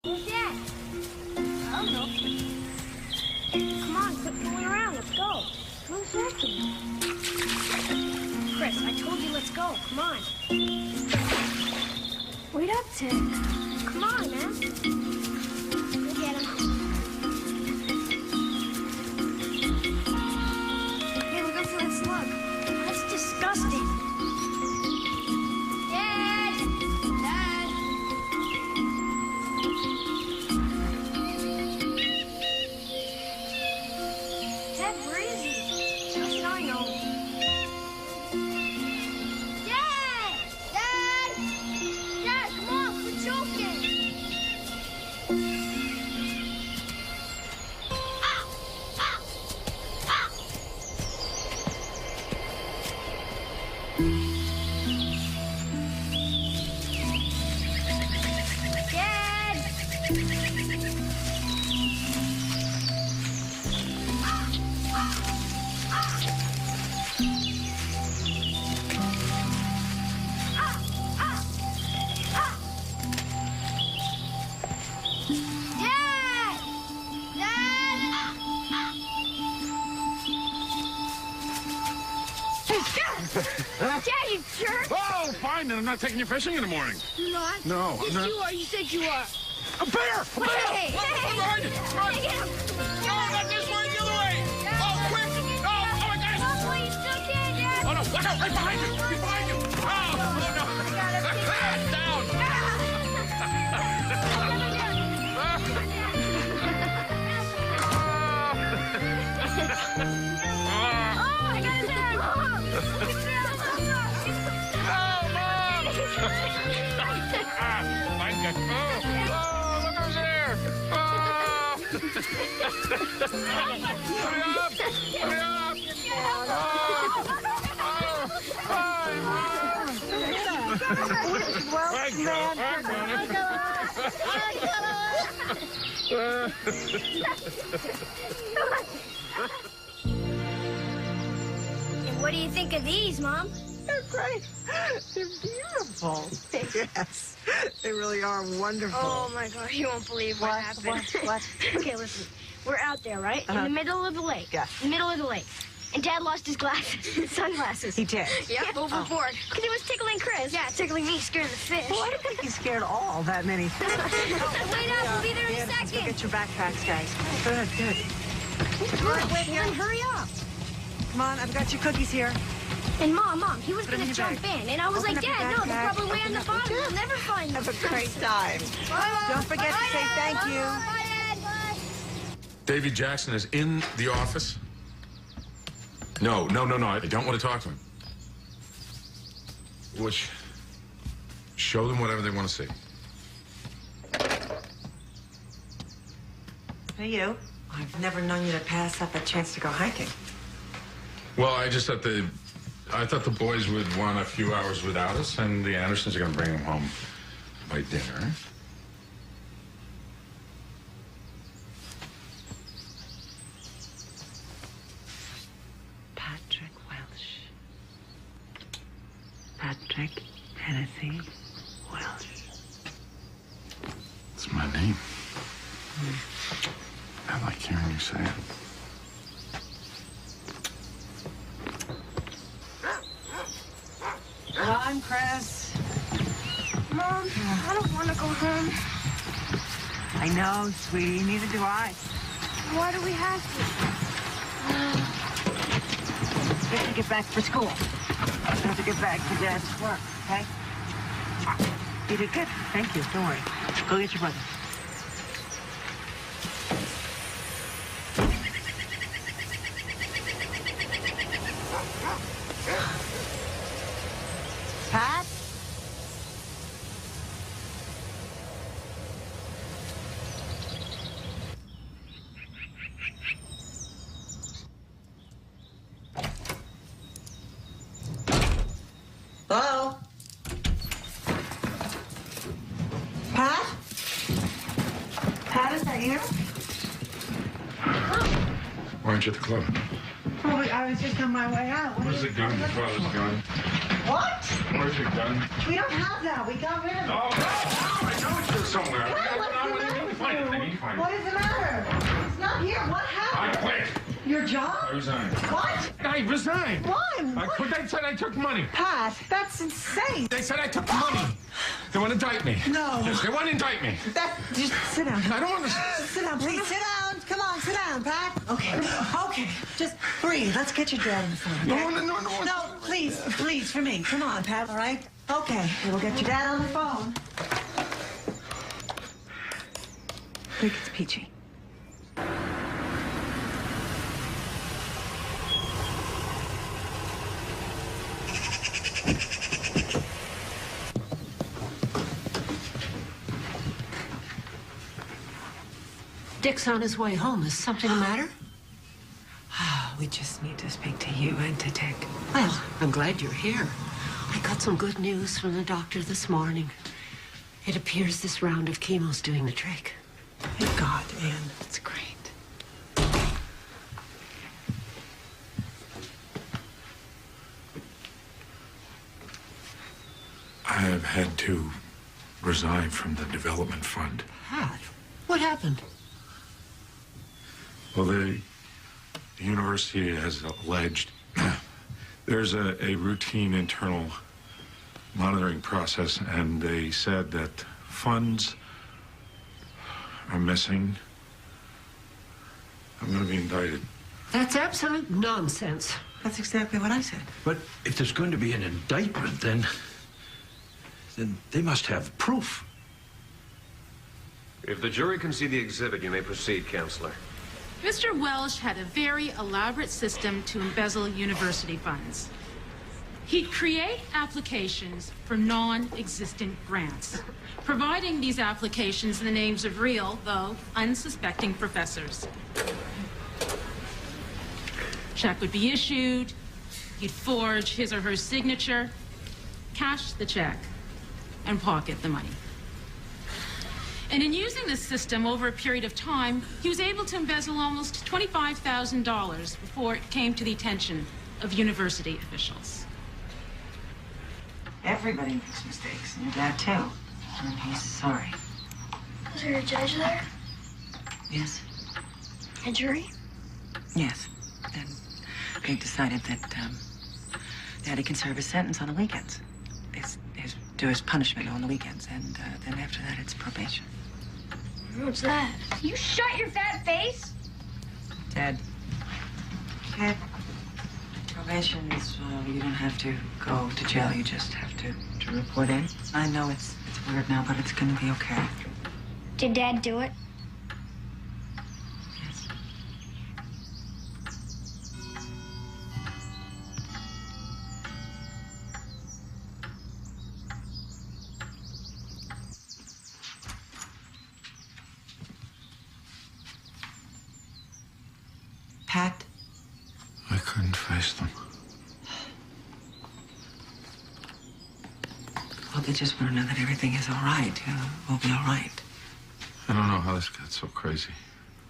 Who's that? I don't know. Come on, quit fooling around. Let's go. Who's asking? Chris, I told you let's go. Come on. Wait up, Tim. Come on, man. Go get him. Hey, look out for that slug. That's disgusting. Dad! Dad! Dad, where is he? How should I know? Dad! Dad! Dad, come on, quit choking! Dad, you jerk! Oh, fine, then I'm not taking you fishing in the morning. You're not? No, I'm Yes, not. you are. You said you are. A bear! A bear! Hey, Look, hey, behind you! Run! Get him! No, not this way, the other way! Oh, quick! Oh, my gosh! Oh, please, still can, Dad! Oh, no, watch out! Right behind you! Right behind you! Oh, no! Down! Oh, I got his hand! Mom! Oh, look who's there! Oh! Hurry up! Hurry up! And what do you think of these, Mom? They're great. They're beautiful. Yes, they really are wonderful. Oh, my God, you won't believe what happened. What? Okay, listen. We're out there, right? In the middle of the lake. Yeah. In the middle of the lake. And Dad lost his glasses, his sunglasses. He did. Yep, overboard. Because he was tickling Chris. Yeah, tickling me, scaring the fish. Well, I don't think he's scared all that many things. Wait up, we'll be there in a Let's go second. get your backpacks, guys. Good, good. Then hurry up. Come on, I've got your cookies here. And Mom, he was Put 'em going in to your jump bag. in. And I was Open like, up your Dad, no, they're backpack. probably way on the Open up- bottom. We'll never find them. Have a great time. Don't forget to say thank you. Bye, Dad. Bye. Davy Jackson is in the office? No. I don't want to talk to him. Which, show them whatever they want to see. Hey, you. I've never known you to pass up a chance to go hiking. Well, I thought the boys would want a few hours without us, and the Andersons are going to bring them home by dinner. Patrick Hennessy Welsh. It's my name. I like hearing you say it. Come on, Chris. Mom, I don't want to go home. I know, sweetie. Neither do I. Why do we have to? We have to get back for school. We have to get back to Dad's work, okay? You did good. Thank you. Don't worry. Go get your brother. Pat? Hello? Pat? Pat, is that you? Why aren't you at the club? Oh, I was just on my way out. Where's the gun? Your father's gun. What? Where's your gun? We don't have that. We got rid of it. Oh, no! I know it's here somewhere. I got it on with you I need to find What it. is the matter? It's not here. What happened? I quit. Your job? I resigned. What? I resigned. Why? I quit. They said I took money. Pat, that's insane. They said I took money. They want to indict me. No. Yes, they want to indict me. Just sit down. I don't want to. Sit down, please. Sit down. Come on, sit down, Pat. Okay. Just breathe. Let's get your dad on the phone. Okay? No, please, for me. Come on, Pat, all right? Okay, we'll get your dad on the phone. I think it's Peachy. Dick's on his way home. Is something the matter? We just need to speak to you and to Dick. Well, I'm glad you're here. I got some good news from the doctor this morning. It appears this round of chemo's doing the trick. Thank God, Anne. It's great. I have had to resign from the development fund. Pat, what happened? Well, the university has alleged there's a routine internal monitoring process, and they said that funds are missing. I'm going to be indicted. That's absolute nonsense. That's exactly what I said. But if there's going to be an indictment, then they must have proof. If the jury can see the exhibit, you may proceed, Counselor. Mr. Welsh had a very elaborate system to embezzle university funds. He'd create applications for non-existent grants, providing these applications in the names of real, though unsuspecting professors. Check would be issued, he'd forge his or her signature, cash the check, and pocket the money. And in using this system over a period of time, he was able to embezzle almost $25,000 before it came to the attention of university officials. Everybody makes mistakes, and your dad too. And he's sorry. Was there a judge there? Yes? A jury? Yes. And they decided that Daddy can serve his sentence on the weekends. Do his punishment on the weekends, and then after that it's probation. What's that? You shut your fat face! Dad. Probation is, you don't have to go to jail. You just have to report in. I know it's weird now, but it's gonna be okay. Did Dad do it? Yes. Pat? I couldn't face them. Well, they just want to know that everything is all right. We'll be all right. I don't know how this got so crazy.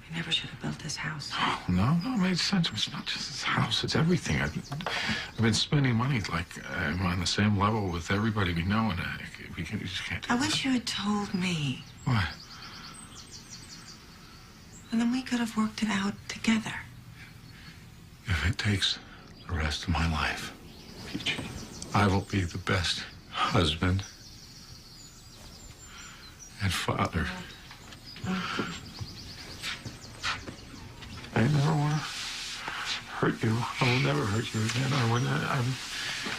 We never should have built this house. Oh, no, it made sense. It's not just this house, it's everything. I've been spending money like I'm on the same level with everybody we know, and we just can't do I that. wish you had told me. What? And then we could have worked it out together. If it takes the rest of my life, Peachy, I will be the best husband and father. I never want to hurt you. I will never hurt you again.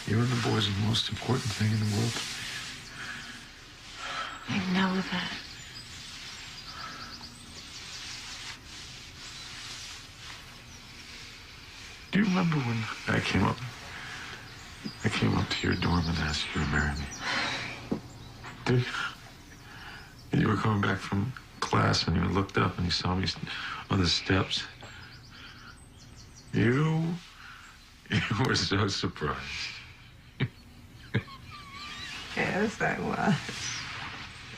You and the boys are the most important thing in the world. I know that. Do you remember when I came up to your dorm and asked you to marry me? Did you? And you were coming back from class and you looked up and you saw me on the steps. You were so surprised. Yes, I was.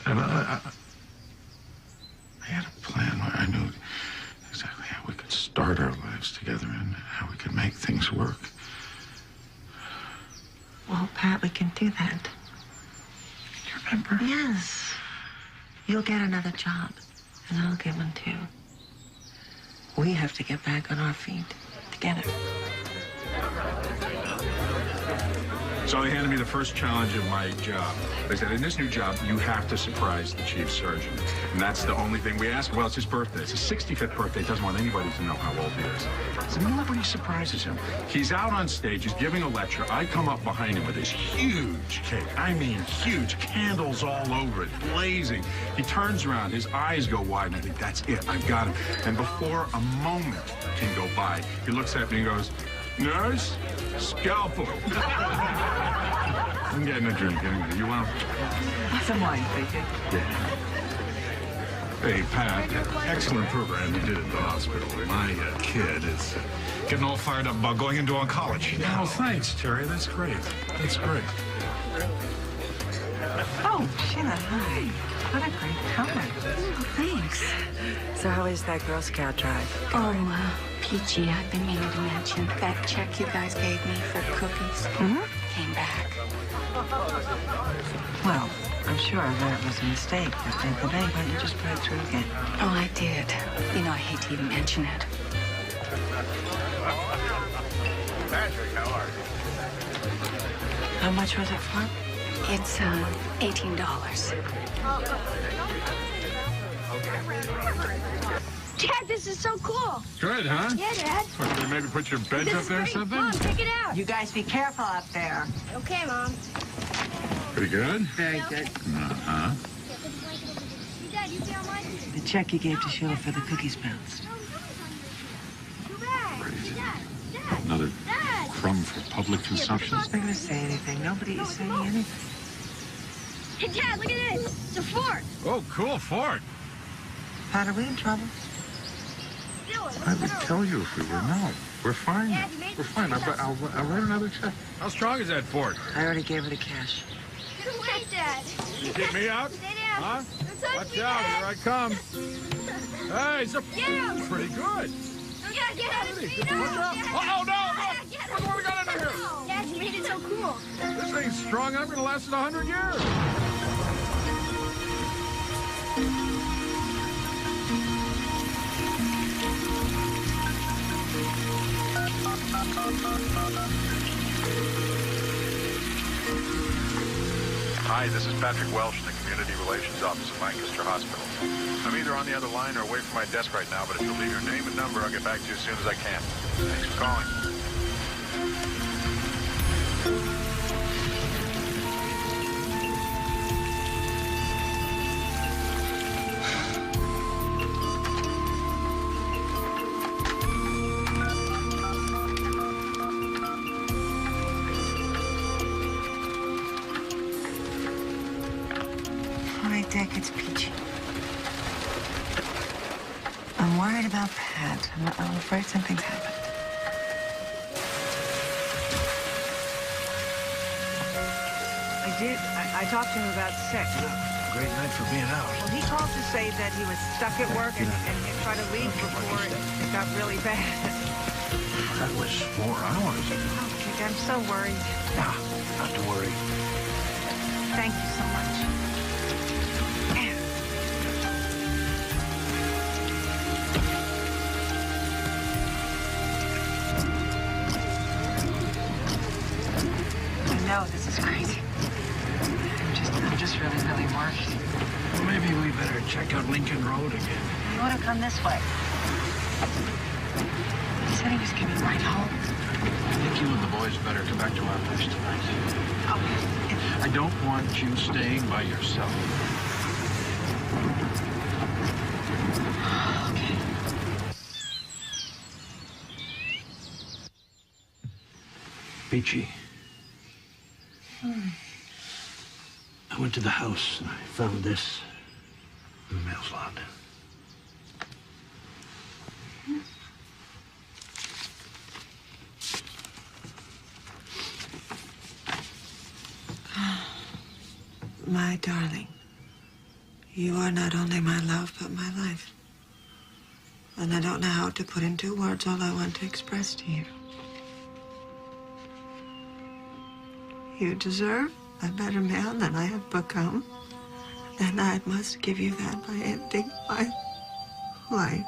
And I had a plan where I knew exactly how we could start our lives together and how we could make things work. Well, Pat, we can do that. Do you remember? Yes. You'll get another job. And I'll give one too. We have to get back on our feet together. So they handed me the first challenge of my job. They said, in this new job, you have to surprise the chief surgeon. And that's the only thing we ask. Well, it's his birthday. It's his 65th birthday. He doesn't want anybody to know how old he is. So nobody surprises him. He's out on stage. He's giving a lecture. I come up behind him with this huge cake. I mean, huge. Candles all over it, blazing. He turns around. His eyes go wide. And I think, that's it. I've got him. And before a moment can go by, he looks at me and goes, "Nurse, scalpel." I'm getting a drink. You want Some wine, thank you. Yeah. Hey, Pat, excellent program you did at the hospital. My kid is getting all fired up about going into oncology. Oh, thanks, Terry. That's great. That's great. Oh, Sheila, hi. What a great color. Oh, thanks. So how is that Girl Scout drive? Oh, peachy. I've been meaning to mention that check you guys gave me for cookies came back. Well, I'm sure that was a mistake. But why don't you just put it through again? Oh, I did. You know, I hate to even mention it. Patrick, how are you? How much was it for? It's $18. Dad, this is so cool. Good, huh? Yeah, Dad. What, you maybe put your beds This up is there or great. something? Mom, check it out. You guys be careful up there. Okay, Mom. Pretty good? Very good. Uh-huh. Dad, you see how mine is? The check you gave to Sheila for the cookies bounced. Too bad. Crazy. Dad, Another Dad. crumb for public consumption. I'm not going to say anything. Nobody is saying anything. Hey, Dad, look at this. It's a fort. Oh, cool, Ford. Pat, are we in trouble? I would tell you if we were. No, we're fine. Dad, you made We're fine. I'll write another check. How strong is that Ford? I already gave her the cash. Get away, Dad. You keep me out? Stay down. Huh? Don't touch Watch me, out, Dad. here I come. Hey, it's a Get him. pretty good. Yeah, get out of Ready? me. No, Watch out. Dad. Oh, no, Dad, get Look what we got under here. him. Dad, you made it so cool. This thing's strong. I'm going to last it 100 years. Hi, this is Patrick Welsh in the Community Relations Office at Lancaster Hospital. I'm either on the other line or away from my desk right now, but if you'll leave your name and number, I'll get back to you as soon as I can. Thanks for calling. Hi, Dick. It's Peachy. I'm worried about Pat. I'm afraid something's happened. I talked to him about sex. Great night for being out. Well, he called to say that he was stuck at work and tried to leave before it got really bad. That was 4 hours. Oh, Dick, I'm so worried. Nah, not to worry. Thank you so much. I know this is crazy. I'm just really worried. Well, maybe we better check out Lincoln Road again. You want to come this way? He said he was coming right home. I think you and the boys better come back to our place tonight. I don't want you staying by yourself. Okay. Peachy. I went to the house and I found this in the mail slot. My darling, you are not only my love, but my life. And I don't know how to put into words all I want to express to you. You deserve a better man than I have become. And I must give you that by ending my Why?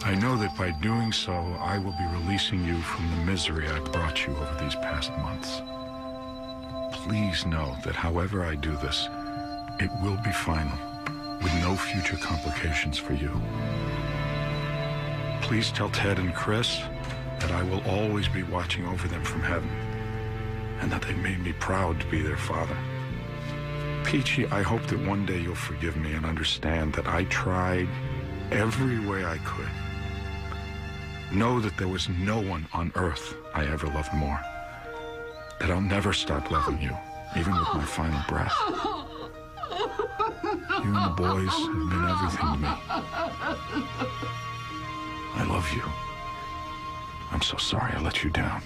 I know that by doing so, I will be releasing you from the misery I brought you over these past months. Please know that however I do this, it will be final, with no future complications for you. Please tell Ted and Chris that I will always be watching over them from heaven, and that they made me proud to be their father. Peachy, I hope that one day you'll forgive me and understand that I tried every way I could. Know that there was no one on earth I ever loved more. That I'll never stop loving you, even with my final breath. You and the boys have been everything to me. I love you. I'm so sorry I let you down.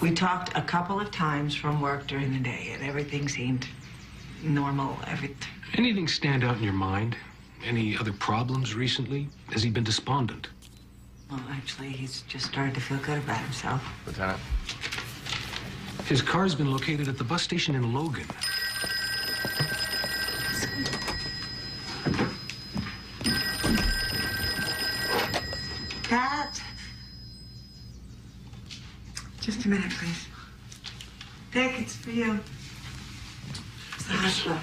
We talked a couple of times from work during the day, and everything seemed normal. Anything stand out in your mind? Any other problems recently? Has he been despondent? Well, actually, he's just started to feel good about himself. Lieutenant? His car's been located at the bus station in Logan. Pat! Just a minute, please. Dick, it's for you. It's the hospital.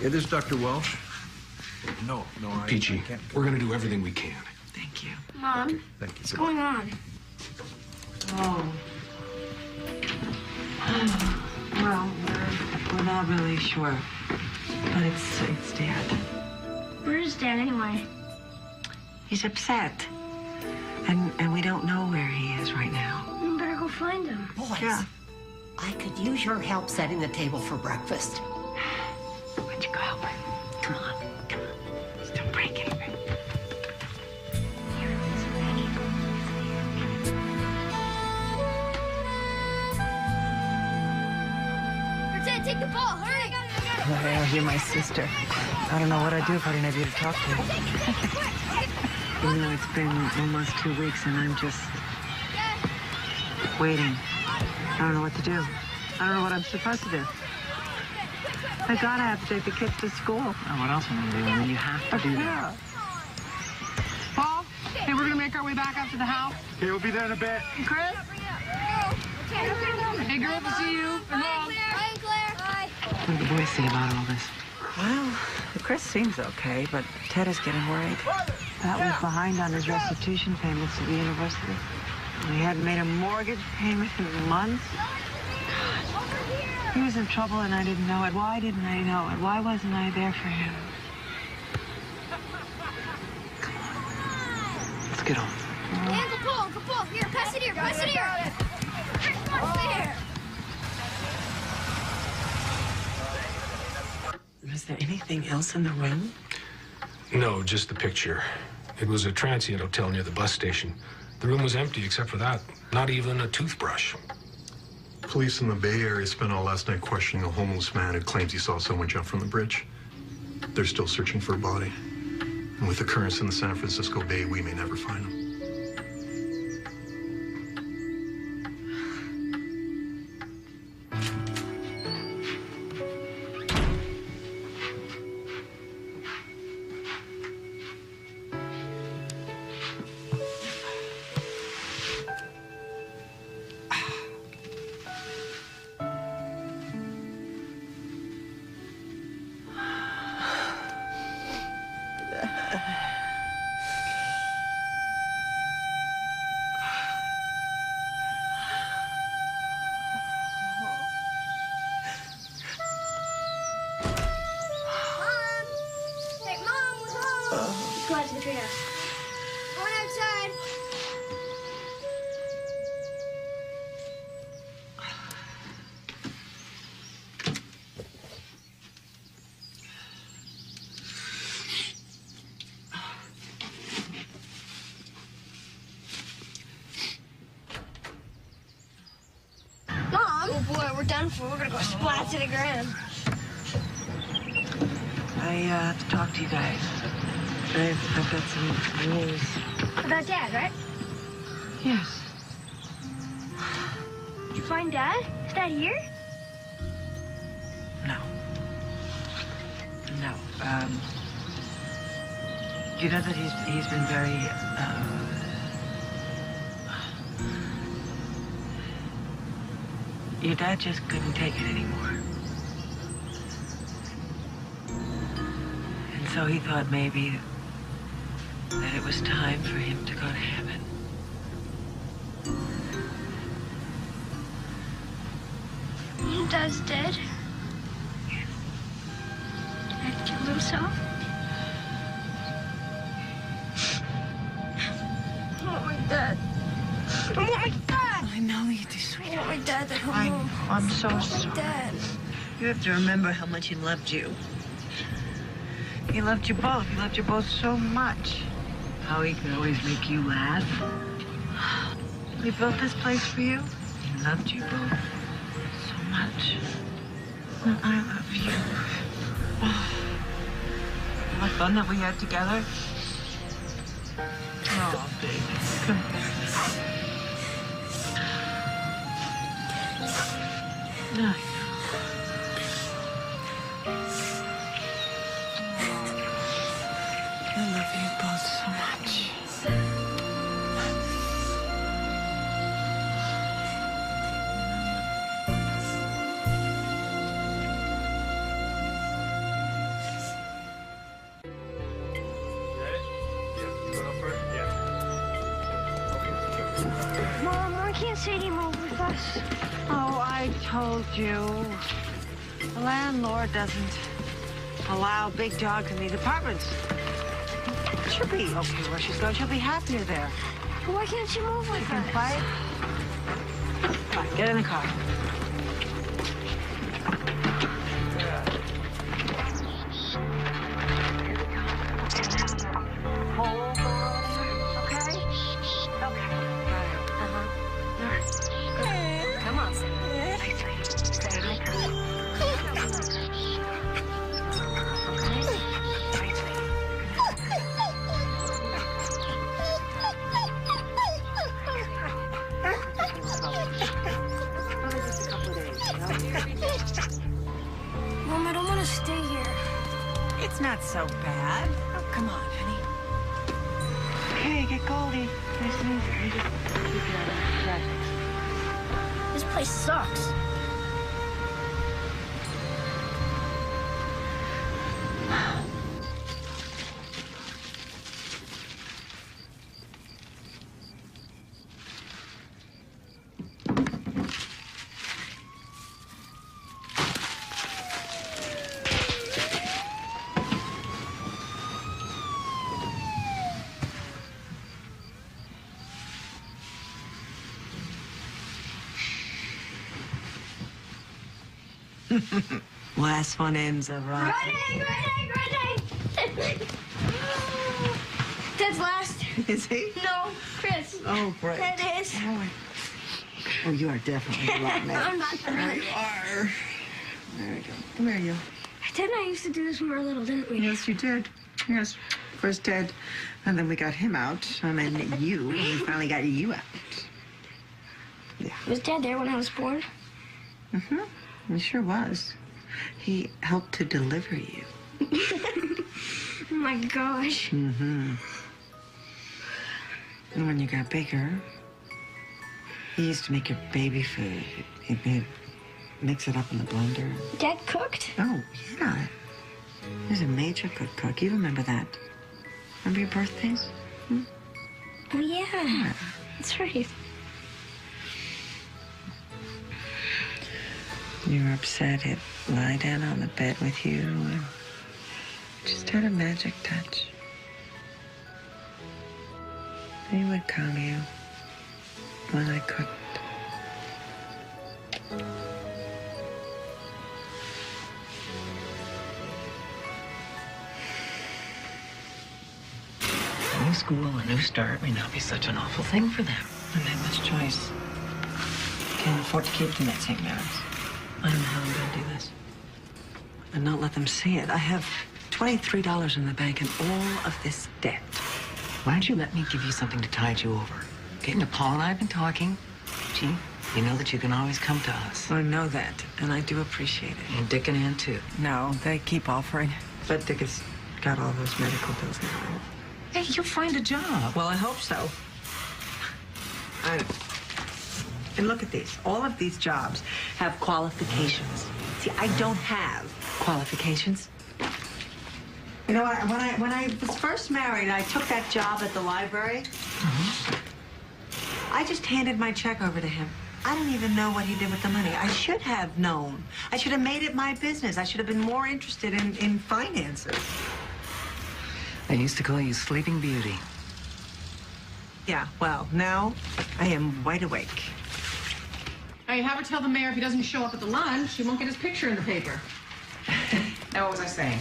Yeah, this is Dr. Welsh. No, I Peachy, can't. we're gonna do everything we can. Thank you. Mom, Okay, thank you. what's going on? Oh. Well, we're not really sure. But it's Dad. Where's Dad anyway? He's upset. And we don't know where he is right now. We better go find him. Boys, Yeah. I could use your help setting the table for breakfast. Why don't you go help him? Come on. Just don't break anything. Dad, take the ball. Hurry. You're my sister. I don't know what I'd do if I didn't have you to talk to. You know, it's been almost 2 weeks and I'm just waiting. I don't know what to do. I don't know what I'm supposed to do. I gotta have to take the kids to school. Oh, what else am I doing? I mean, you have to do that. Paul, hey, we're gonna make our way back up to the house. Okay, we'll be there in a bit. Chris? Hey, girl, to see you. Bye, Claire. Bye. What do the boys say about all this? Well, Chris seems okay, but Ted is getting worried. Pat was behind on his restitution payments to the university. He hadn't made a mortgage payment in months. God. He was in trouble and I didn't know it. Why didn't I know it? Why wasn't I there for him? Come on. Let's get on. Hey, Uncle Paul. Here, pass it here. Come on, stay here. Is there anything else in the room? No, just the picture. It was a transient hotel near the bus station. The room was empty except for that. Not even a toothbrush. Police in the Bay Area spent all last night questioning a homeless man who claims he saw someone jump from the bridge. They're still searching for a body. And with the currents in the San Francisco Bay, we may never find him. Go out to the treehouse. Going outside. Mom! Oh boy, we're done for. We're gonna go splat to the ground. I have to talk to you guys. I've got some news. About Dad, right? Yes. Did you find Dad? Is Dad here? No. No. You know that he's been very, Your dad just couldn't take it anymore. And so he thought maybe that it was time for him to go to heaven. Your dad's dead? Dad killed himself? I want my dad. I want my dad! I know you do, sweetheart. I want my dad to come I know. home. I'm so I want sorry. my dad. You have to remember how much he loved you. He loved you both. He loved you both so much. How he could always make you laugh. He built this place for you. He loved you both so much. And I love you. Oh, the fun that we had together. Oh, baby. Come on. No. I love you both so much. Mom, why can't Sadie move with us? Oh, I told you. The landlord doesn't allow big dogs in these apartments. She'll be okay where she's going. She'll be happier there. But why can't she move with us? Quiet. Come on, get in the car. Come on, Mom, I don't want to stay here. It's not so bad. Oh, come on, honey. Okay, get Goldie. Nice to meet you. Just keep your breath. This place sucks. Last one ends a rock. Grenade! Dad's last. Is he? No, Chris. Oh, great. That is. Oh, you are definitely a lot now. I'm not. There you are. There you go. Come here, you. Ted and I used to do this when we were little, didn't we? Yes, you did. Yes. First Ted, and then we got him out, and then you, and we finally got you out. Yeah. Was Dad there when I was born? Mm-hmm. He sure was. He helped to deliver you. Oh my gosh. Mm-hmm. And when you got bigger, he used to make your baby food. He'd mix it up in the blender. Dad cooked? Oh, yeah. He was a major good cook. You remember that? Remember your birthdays? Hmm? Oh, yeah. That's right. You were upset. He'd lie down on the bed with you and just had a magic touch. He would calm you when I couldn't. A new school, a new start may not be such an awful thing for them. And they must choice. Can't afford to keep them at St. Mary's. I don't know how I'm going to do this. And not let them see it. I have $23 in the bank and all of this debt. Why don't you let me give you something to tide you over? Okay, now, Paul and I have been talking. Gee, you know that you can always come to us. I know that, and I do appreciate it. And Dick and Ann, too. No, they keep offering. But Dick has got all those medical bills now. Hey, you'll find a job. Well, I hope so. And look at these. All of these jobs have qualifications. See, I don't have qualifications. You know what? When I was first married, I took that job at the library. I just handed my check over to him. I don't even know what he did with the money. I should have known. I should have made it my business. I should have been more interested in finances. I used to call you Sleeping Beauty. Yeah, well, now I am wide awake. Hey, have her tell the mayor if he doesn't show up at the lunch, he won't get his picture in the paper. Now, what was I saying?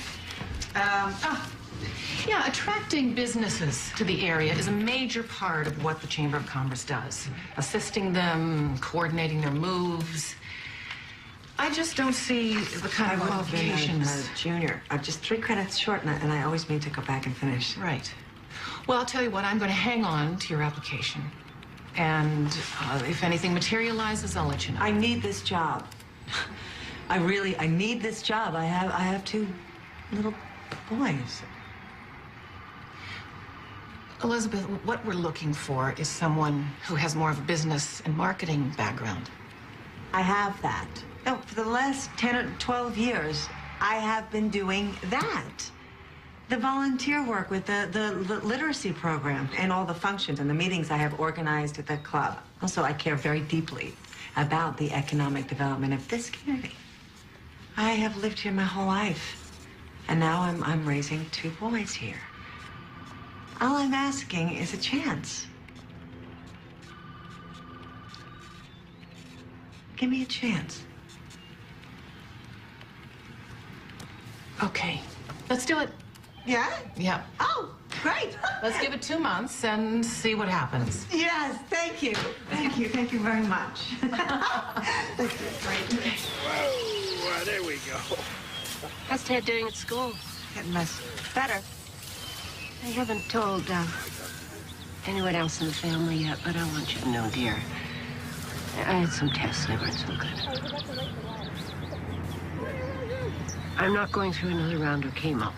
Yeah, attracting businesses to the area is a major part of what the Chamber of Commerce does. Assisting them, coordinating their moves. I just don't see the kind of qualifications. Been a junior. I'm just 3 credits short, and I always mean to go back and finish. Right. Well, I'll tell you what, I'm going to hang on to your application. And if anything materializes, I'll let you know. I need this job. I need this job. I have 2 little boys. Elizabeth, what we're looking for is someone who has more of a business and marketing background. I have that. No, for the last 10 or 12 years, I have been doing that. The volunteer work with the literacy program and all the functions and the meetings I have organized at the club. Also, I care very deeply about the economic development of this community. I have lived here my whole life, and now I'm raising 2 boys here. All I'm asking is a chance. Give me a chance. Okay, let's do it. Yeah? Yeah. Oh, great. Let's give it 2 months and see what happens. Yes, thank you. Thank you. Thank you very much. Thank you. Great. Okay. Whoa, there we go. How's Ted doing at school? Getting better. I haven't told anyone else in the family yet, but I want you to know, dear. I had some tests. They weren't so good. I'm not going through another round of chemo.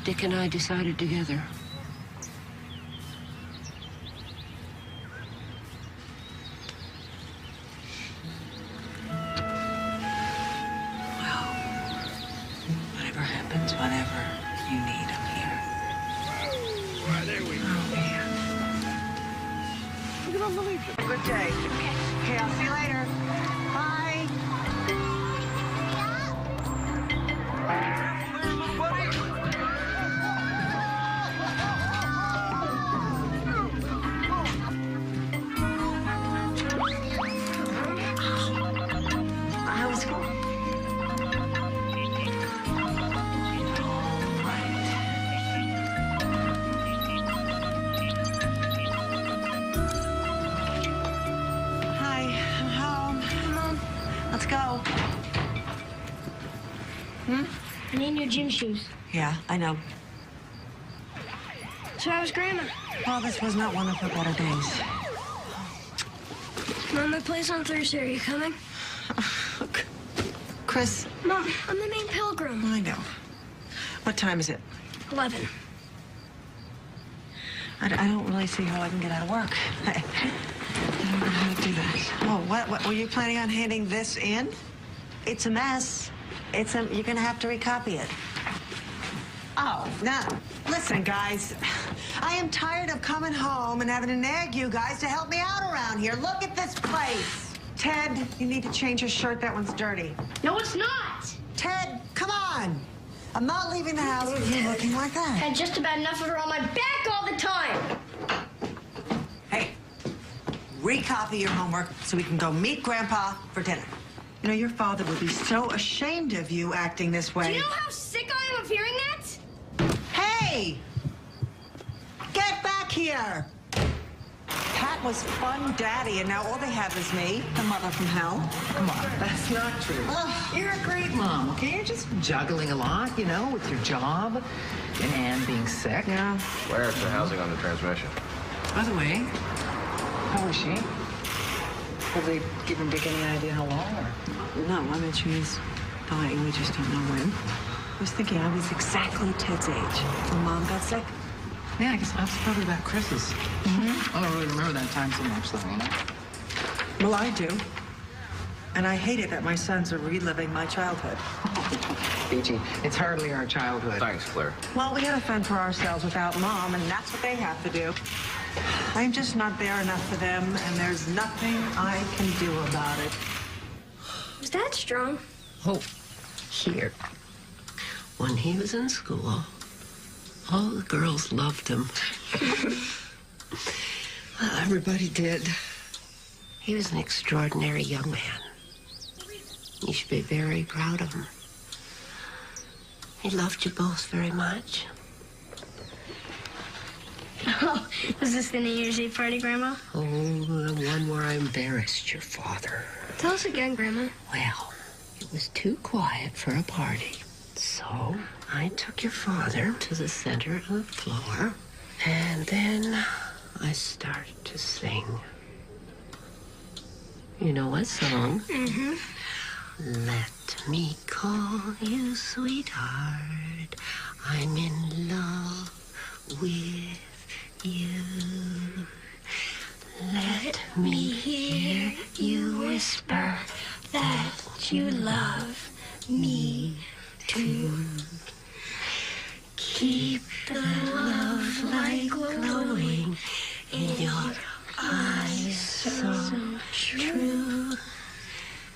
Dick and I decided together. Well, whatever happens, whatever you need, I'm here. Whoa, there we go. Oh, man. Look at all the leaves. Good day. Okay, I'll see you later. Bye. How was school? Hi, I'm home. Mom, Let's go. I need new gym shoes. Yeah, I know. So how's Grandma? Well, this was not one of her better days. Mom, my play's on Thursday. Are you coming? Chris. Mom, I'm the main pilgrim. I know. What time is it? 11. I don't really see how I can get out of work. I don't know how to do that. Oh, what? Were you planning on handing this in? It's a mess. You're gonna have to recopy it. Oh, no. Listen, guys. I am tired of coming home and having to nag you guys to help me out around here. Look at this place. Ted, you need to change your shirt. That one's dirty. No, it's not. Ted, come on. I'm not leaving the house with you looking like that. Had just about enough of her on my back all the time. Hey, recopy your homework so we can go meet Grandpa for dinner. You know, your father would be so ashamed of you acting this way. Do you know how sick I am of hearing that? Hey! Get back here! Pat was fun daddy, and now all they have is me, the mother from hell. Come on, that's not true. You're a great mom, okay? You're just juggling a lot, you know, with your job and Anne being sick. Yeah. Where's the housing on the transmission? By the way, how is she? Have they given Dick any idea how long? Or? No, I mean, she's dying. We just don't know when. was thinking I was exactly Ted's age when Mom got sick. Yeah, I guess I was probably about Chris's. I don't really remember that time so much, though, you know? Well, I do. And I hate it that my sons are reliving my childhood. Peachy, it's hardly our childhood. Thanks, Claire. Well, we gotta fend for ourselves without Mom, and that's what they have to do. I'm just not there enough for them, and there's nothing I can do about it. Was Dad strong? Oh, here. When he was in school, all the girls loved him. Well, everybody did. He was an extraordinary young man. You should be very proud of him. He loved you both very much. Oh, was this the New Year's Eve party, Grandma? Oh, the one where I embarrassed your father. Tell us again, Grandma. Well, it was too quiet for a party. So I took your father to the center of the floor, and then I started to sing. You know what song? Mm-hmm. Let me call you sweetheart. I'm in love with you. Let me hear you whisper that you love me too. Keep the love light glowing in your eyes so true.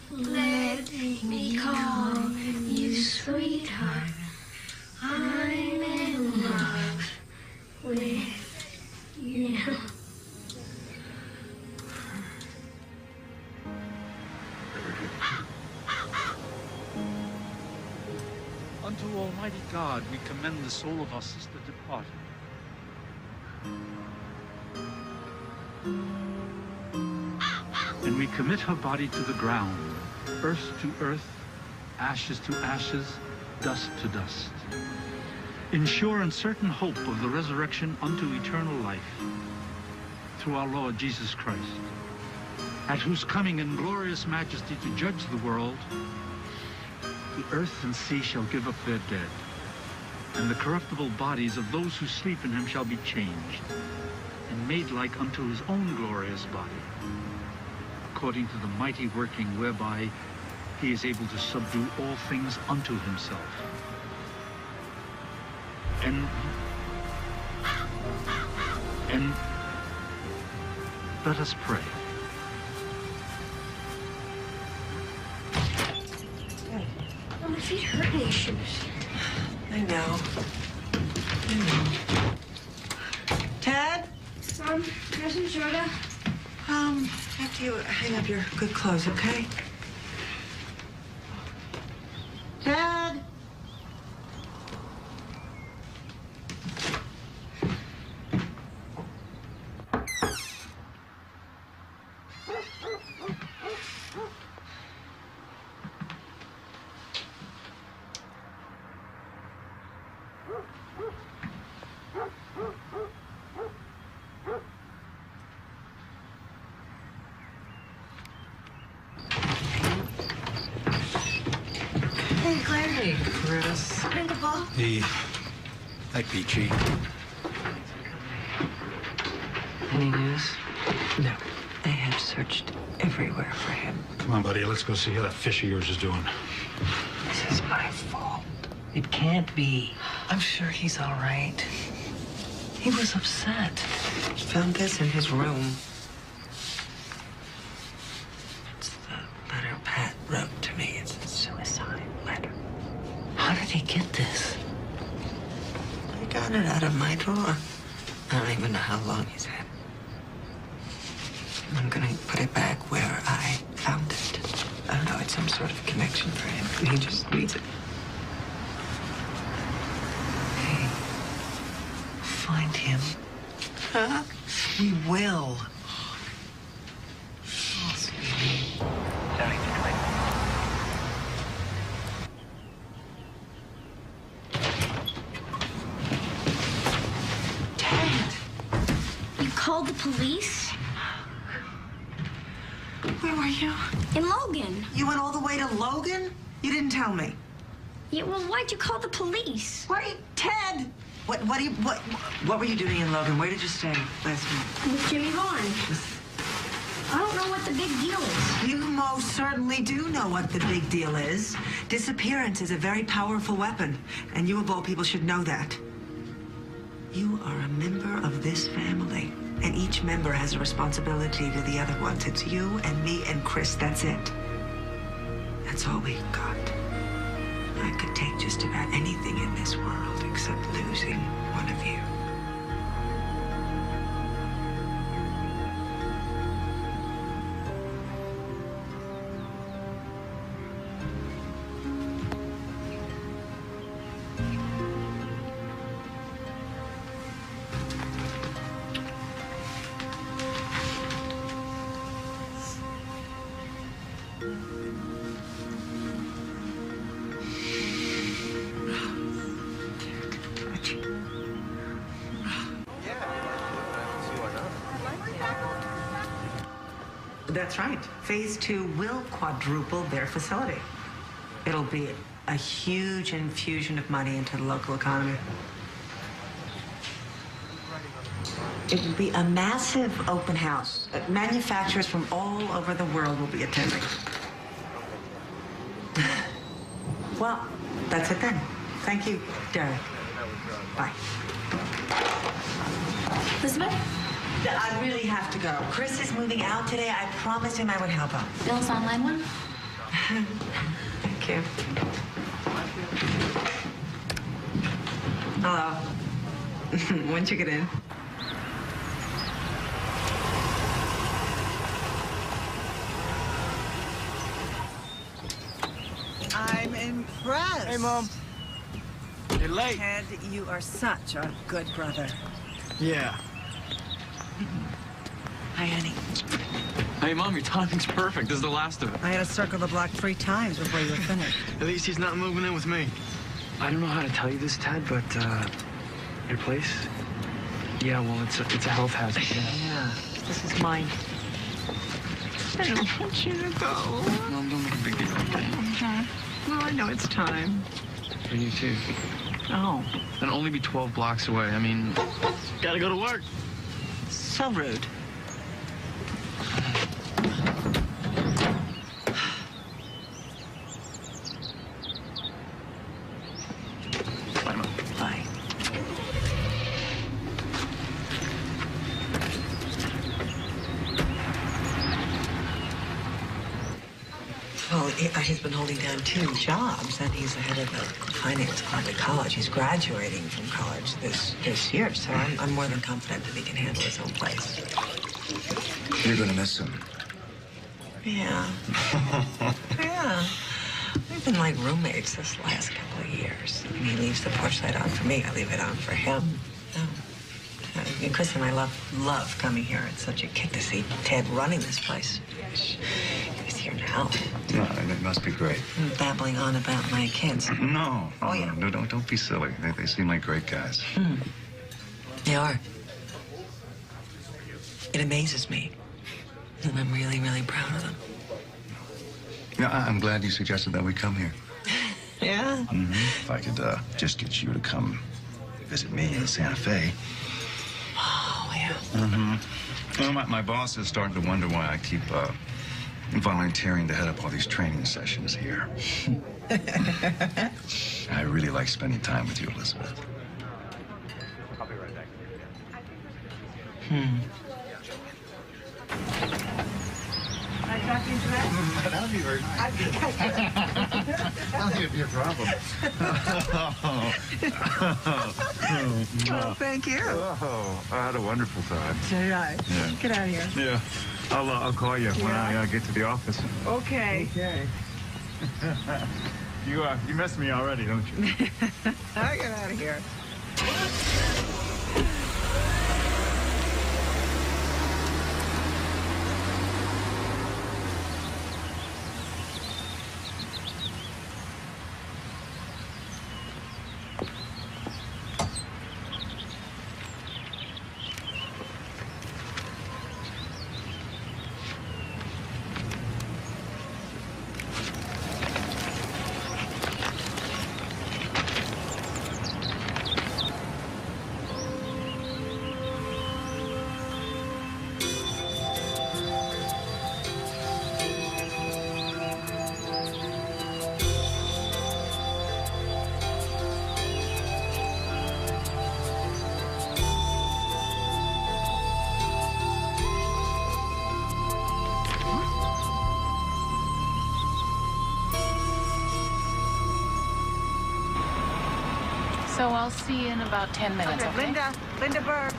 Let me call you sweetheart. I'm in love with you. Unto Almighty God we commend the soul of our sister departed. And we commit her body to the ground, earth to earth, ashes to ashes, dust to dust, in sure and certain hope of the resurrection unto eternal life, through our Lord Jesus Christ, at whose coming in glorious majesty to judge the world, the earth and sea shall give up their dead, and the corruptible bodies of those who sleep in him shall be changed, and made like unto his own glorious body, according to the mighty working whereby he is able to subdue all things unto himself. And let us pray. Oh, my feet hurt in these shoes. I know. Ted? Mom, can I have some soda? After you hang up your good clothes, okay? Dad? Hey, Claire. Hey, Chris. Principal. Hey. Hi, Peachy. Any news? No. They have searched everywhere for him. Come on, buddy. Let's go see how that fish of yours is doing. This is my fault. It can't be. I'm sure he's all right. He was upset. Found this in his room. It's the letter Pat wrote to me. It's a suicide letter. How did he get this? I got it out of my drawer. I don't even know how long he's had it. I'm gonna put it back where I found it. I don't know, it's some sort of connection for him. He just needs it. Hey, find him. Huh? We will. Oh, sweetie. Ted! You called the police? Where were you? In Logan. You went all the way to Logan? You didn't tell me. Yeah, well, why'd you call the police? Wait, Ted! What were you doing in Logan? Where did you stay last night? With Jimmy Vaughn. I don't know what the big deal is. You most certainly do know what the big deal is. Disappearance is a very powerful weapon, and you of all people should know that. You are a member of this family, and each member has a responsibility to the other ones. It's you and me and Chris, that's it. That's all we've got. I could take just about anything in this world except losing one of you. That's right. Phase 2 will quadruple their facility. It'll be a huge infusion of money into the local economy. It will be a massive open house. Manufacturers from all over the world will be attending. Well, that's it then. Thank you, Derek. Bye. Elizabeth? I really have to go. Chris is moving out today. I promised him I would help him. Bill's online one? Thank you. Hello. When'd you get in? I'm impressed. Hey, Mom. You're late. Ted, you are such a good brother. Yeah. Hi, honey. Hey, Mom, your timing's perfect. This is the last of it. I had to circle the block 3 times before you were finished. At least he's not moving in with me. I don't know how to tell you this, Ted, but, your place? Yeah, well, it's a health hazard. Yeah, this is mine. I don't want you to go. Mom, don't make a big deal of it. Well, I know it's time. For you, too. Oh. It'll only be 12 blocks away. I mean, gotta go to work. So rude. Bye, Mom. Bye. Well, he's been holding down 2 jobs, and he's the head of the finance department at college. He's graduating from college this year, so I'm more than confident that he can handle his own place. You're gonna miss him. Yeah. Yeah. We've been like roommates this last couple of years. I mean, he leaves the porch light on for me. I leave it on for him. And Chris and I love coming here. It's such a kick to see Ted running this place. He's here now. No, it must be great. I'm babbling on about my kids. No. Oh, yeah. No, don't be silly. They seem like great guys. They are. It amazes me. And I'm really, really proud of them. Yeah, I'm glad you suggested that we come here. Yeah? Mm-hmm. If I could just get you to come visit me in Santa Fe. Oh, yeah. Mm-hmm. Well, my boss is starting to wonder why I keep volunteering to head up all these training sessions here. I really like spending time with you, Elizabeth. Can I talk into that? That would be very nice. I think I could. I don't think it'd be a problem. Oh, thank you. Oh, I had a wonderful time. So did I. Yeah. Get out of here. Yeah. I'll call you when I get to the office. Okay. Okay. You missed me already, don't you? I get out of here. So I'll see you in about 10 minutes, okay? Linda Berg.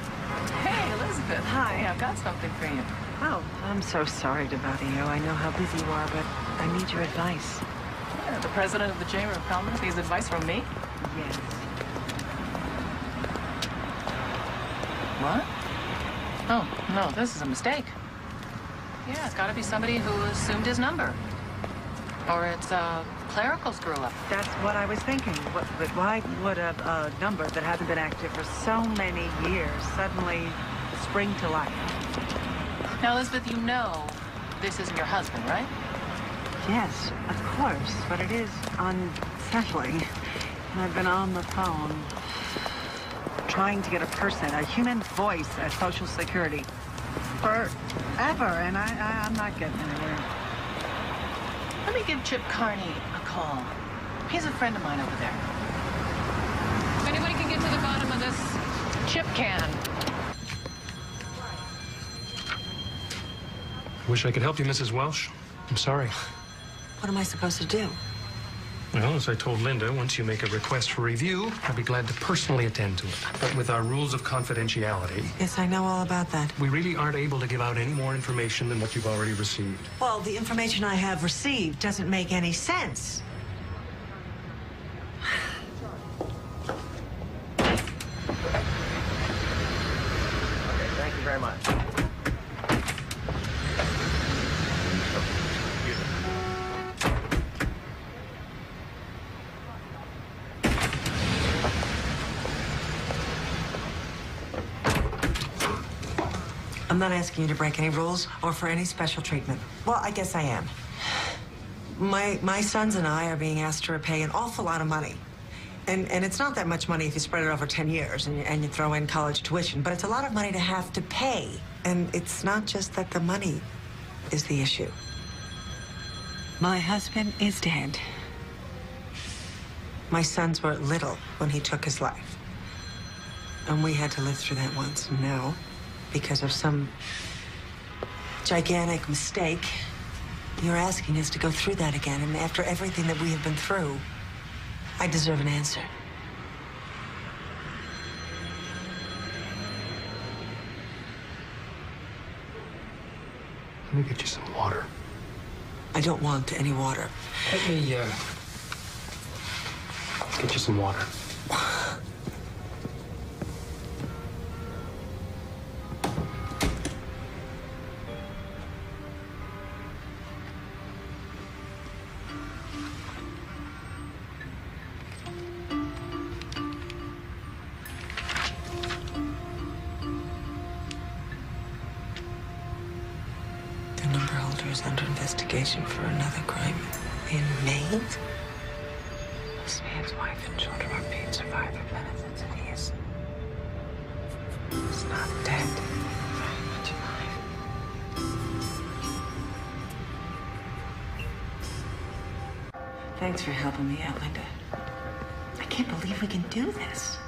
Hey, Elizabeth. Hi. I've got something for you. Oh, I'm so sorry to bother you. I know how busy you are, but I need your advice. Yeah, the president of the Chamber of Commerce needs advice from me? Yes. What? Oh, no, this is a mistake. Yeah, it's got to be somebody who assumed his number. Or it's a clerical screw-up. That's what I was thinking. But why would a number that hasn't been active for so many years suddenly spring to life? Now, Elizabeth, you know this isn't your husband, right? Yes, of course, but it is unsettling. I've been on the phone trying to get a human voice at Social Security forever, and I'm not getting anywhere. Let me give Chip Carney a call. He's a friend of mine over there. If anybody can get to the bottom of this, Chip can. Wish I could help you, Mrs. Welsh. I'm sorry. What am I supposed to do? Well, as I told Linda, once you make a request for review, I'd be glad to personally attend to it. But with our rules of confidentiality... Yes, I know all about that. We really aren't able to give out any more information than what you've already received. Well, the information I have received doesn't make any sense. Thank you very much. I'm not asking you to break any rules or for any special treatment. Well, I guess I am. My sons and I are being asked to repay an awful lot of money. And it's not that much money if you spread it over 10 years and you throw in college tuition, but it's a lot of money to have to pay. And it's not just that the money is the issue. My husband is dead. My sons were little when he took his life. And we had to live through that once. Now, because of some gigantic mistake, you're asking us to go through that again. And after everything that we have been through, I deserve an answer. Let me get you some water. I don't want any water. Let me, get you some water. Under investigation for another crime in Maine. This man's wife and children are paid survivor benefits, and he's not dead. Very much alive. Thanks for helping me out, Linda. I can't believe we can do this.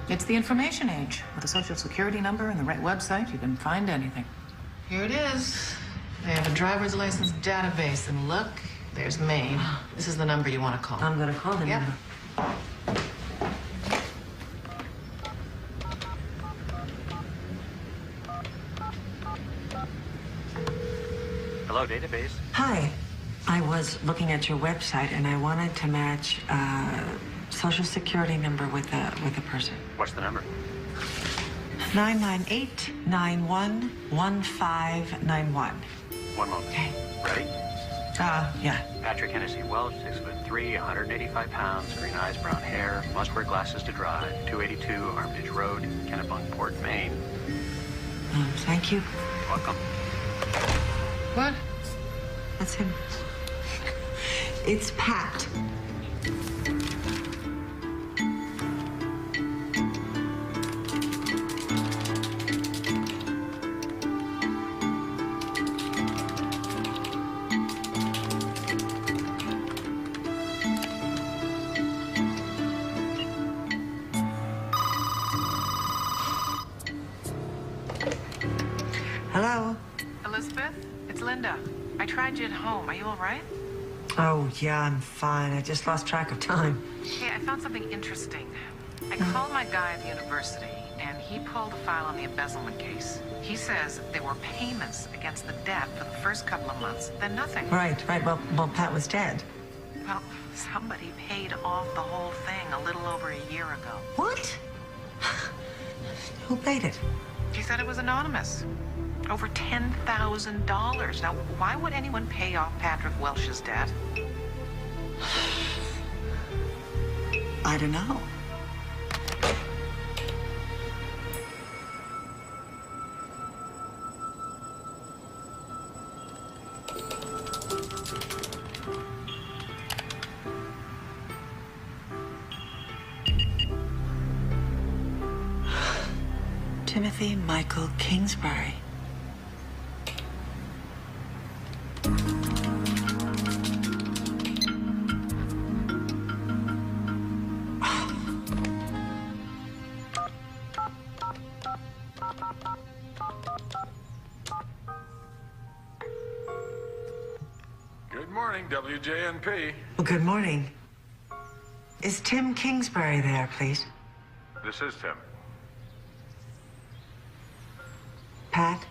It's the information age. With a social security number and the right website, you can find anything. Here it is. They have a driver's license database, and look, there's Maine. This is the number you want to call. I'm going to call the number. Hello, database. Hi. I was looking at your website, and I wanted to match a social security number with a person. What's the number? 998-91-1591. One moment. Okay. Ready? Yeah. Patrick Hennessy Welsh, 6'3", 185 pounds, green eyes, brown hair, must wear glasses to drive. 282 Armitage Road, Kennebunkport, Maine. Thank you. Welcome. What? That's him. It's Pat. Hello? Elizabeth, it's Linda. I tried you at home. Are you all right? Oh, yeah, I'm fine. I just lost track of time. Hey, I found something interesting. I called my guy at the university, and he pulled a file on the embezzlement case. He says there were payments against the debt for the first couple of months, then nothing. Right. Well, Pat was dead. Well, somebody paid off the whole thing a little over a year ago. What? Who paid it? He said it was anonymous. Over $10,000. Now, why would anyone pay off Patrick Welsh's debt? I don't know. Timothy Michael Kingsbury. Good morning, WJNP. Well, good morning. Is Tim Kingsbury there, please? This is Tim. Pat?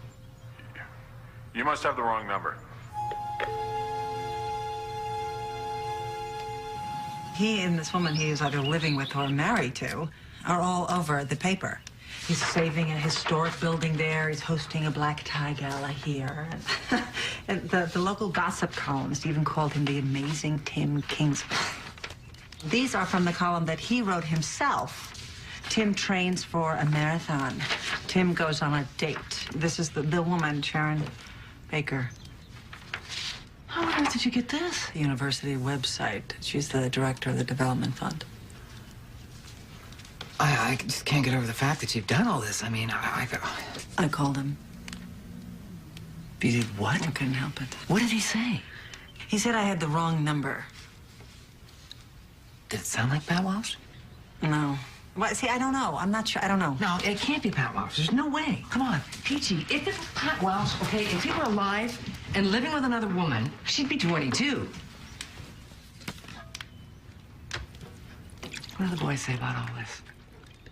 You must have the wrong number. He and this woman he is either living with or married to are all over the paper. He's saving a historic building there. He's hosting a black tie gala here. And the local gossip columns even called him the amazing Tim Kingsbury. These are from the column that he wrote himself. Tim trains for a marathon. Tim goes on a date. This is the woman, Sharon Baker. How on earth did you get this? The university website. She's the director of the development fund. I just can't get over the fact that you've done all this. I mean, I called him. You did what? I couldn't help it. What did he say? He said I had the wrong number. Did it sound like Pat Walsh? No. Well, see, I don't know. I'm not sure. I don't know. No, it can't be Pat Walsh. There's no way. Come on, Peachy. If it was Pat Walsh, okay, if he were alive and living with another woman, she'd be 22. What do the boys say about all this?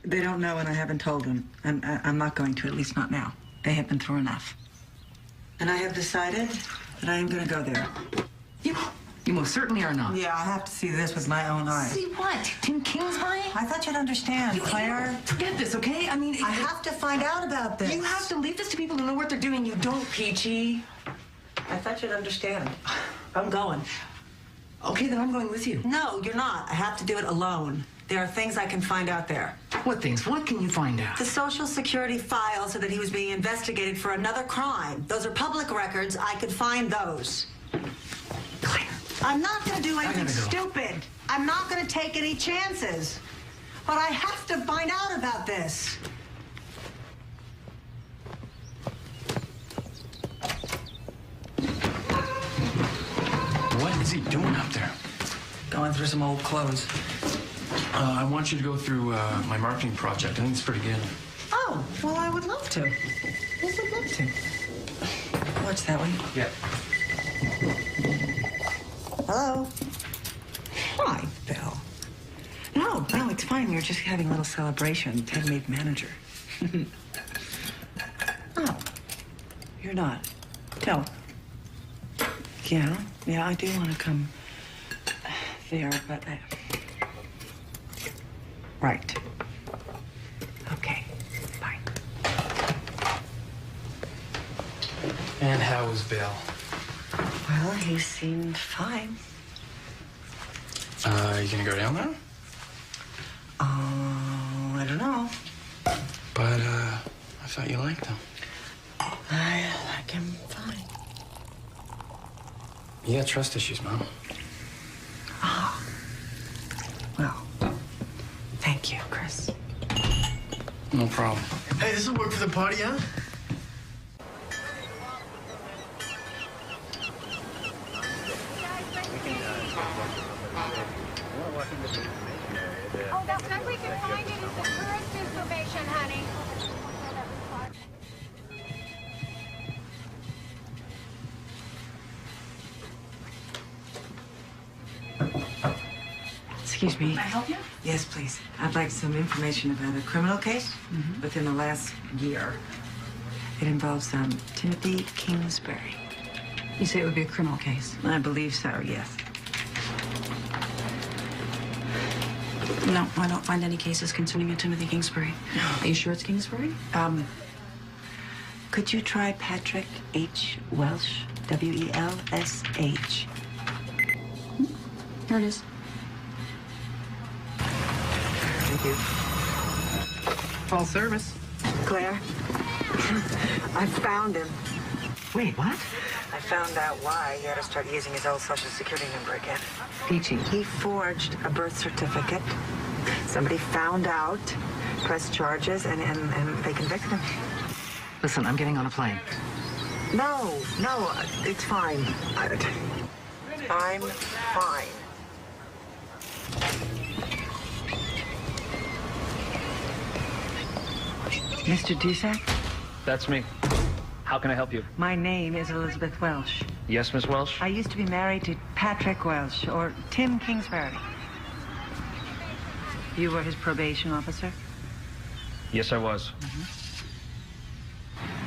They don't know, and I haven't told them. I'm not going to, at least not now. They have been through enough. And I have decided that I am going to go there. You most certainly are not. Yeah, I have to see this with my own eyes. See what? Tim Kingsbury? I thought you'd understand, Claire. Forget this, okay? I mean... I have to find out about this. You have to leave this to people who know what they're doing. You don't, Peachy. I thought you'd understand. I'm going. Okay, then I'm going with you. No, you're not. I have to do it alone. There are things I can find out there. What things? What can you find out? The Social Security file said that he was being investigated for another crime. Those are public records. I could find those. Claire. I'm not going to do anything stupid. I'm not going to take any chances. But I have to find out about this. What is he doing up there? Going through some old clothes. I want you to go through my marketing project. I think it's pretty good. Oh, well, I would love to. I would love to. Watch that one. Yeah. Hello? Hi, Bill. No, it's fine. We're just having a little celebration. Ted made manager. Oh, you're not. No. Yeah, I do want to come there, but Right. Okay, fine. And how was Bill? Well, he seemed fine. You gonna go down there? I don't know. But, I thought you liked him. I like him fine. You got trust issues, Mom. Ah. Well, thank you, Chris. No problem. Hey, this will work for the party, huh? Oh, that's not we can find it. It's the tourist information, honey. Excuse me. Can I help you? Yes, please. I'd like some information about a criminal case within the last year. It involves Timothy Kingsbury. You say it would be a criminal case? I believe so, yes. No, I don't find any cases concerning a Timothy Kingsbury. Are you sure it's Kingsbury? Could you try Patrick H. Welsh? W-E-L-S-H. Here it is. Thank you. Full service. Claire, I found him. Wait, what? I found out why he had to start using his old Social Security number again. Peachy. He forged a birth certificate. Somebody found out, pressed charges, and they convicted him. Listen, I'm getting on a plane. No, it's fine. I'm fine. Mr. Dusak? That's me. How can I help you? My name is Elizabeth Welsh. Yes, Miss Welsh? I used to be married to Patrick Welsh, or Tim Kingsbury. You were his probation officer? Yes, I was.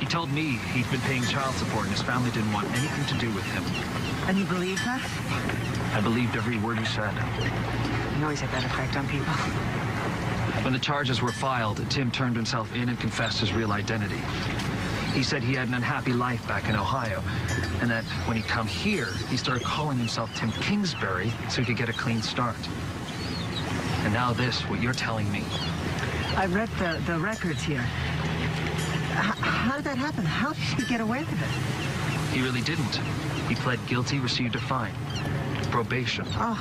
He told me he'd been paying child support and his family didn't want anything to do with him. And you believe that? I believed every word he said. You always have that effect on people. When the charges were filed, Tim turned himself in and confessed his real identity. He said he had an unhappy life back in Ohio, and that when he'd come here, he started calling himself Tim Kingsbury so he could get a clean start. And now this, what you're telling me. I read the records here. How did that happen? How did he get away with it? He really didn't. He pled guilty, received a fine. Probation. Oh.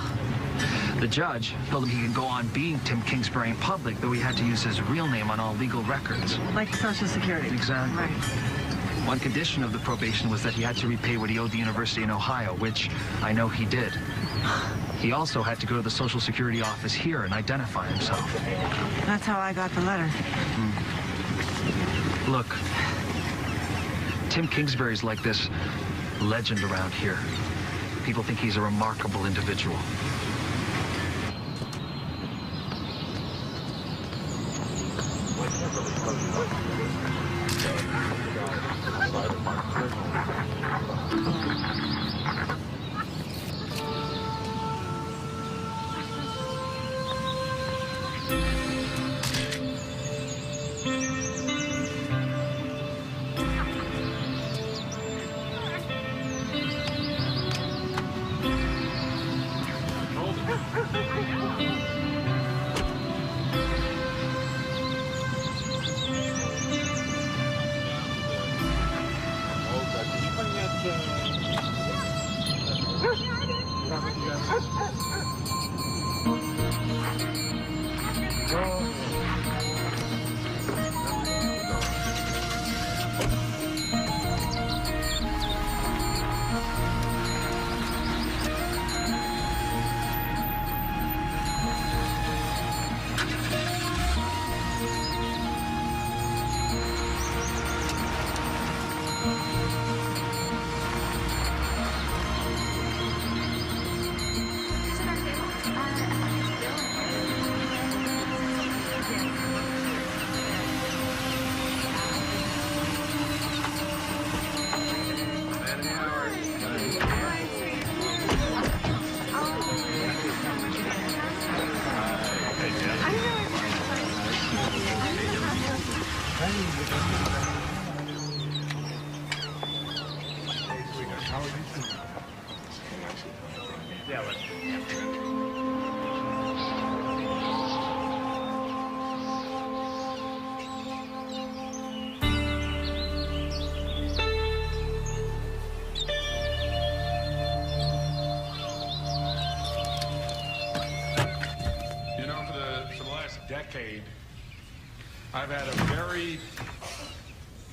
The judge told him he could go on being Tim Kingsbury in public, though he had to use his real name on all legal records. Like Social Security. Exactly. Right. One condition of the probation was that he had to repay what he owed the university in Ohio, which I know he did. He also had to go to the Social Security office here and identify himself. That's how I got the letter. Look, Tim Kingsbury's like this legend around here. People think he's a remarkable individual. Decade, I've had a very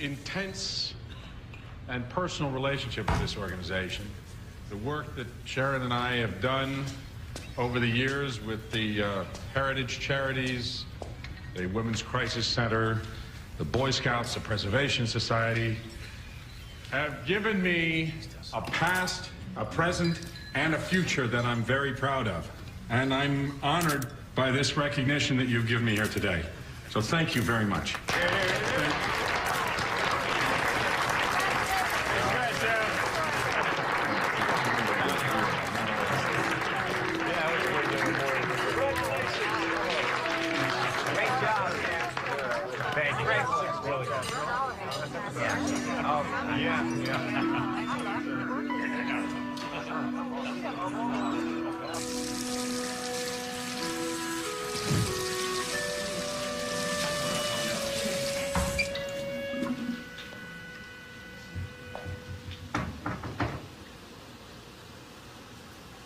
intense and personal relationship with this organization. The work that Sharon and I have done over the years with the heritage charities, the Women's Crisis Center, the Boy Scouts, the Preservation Society, have given me a past, a present, and a future that I'm very proud of. And I'm honored by this recognition that you've given me here today. So thank you very much.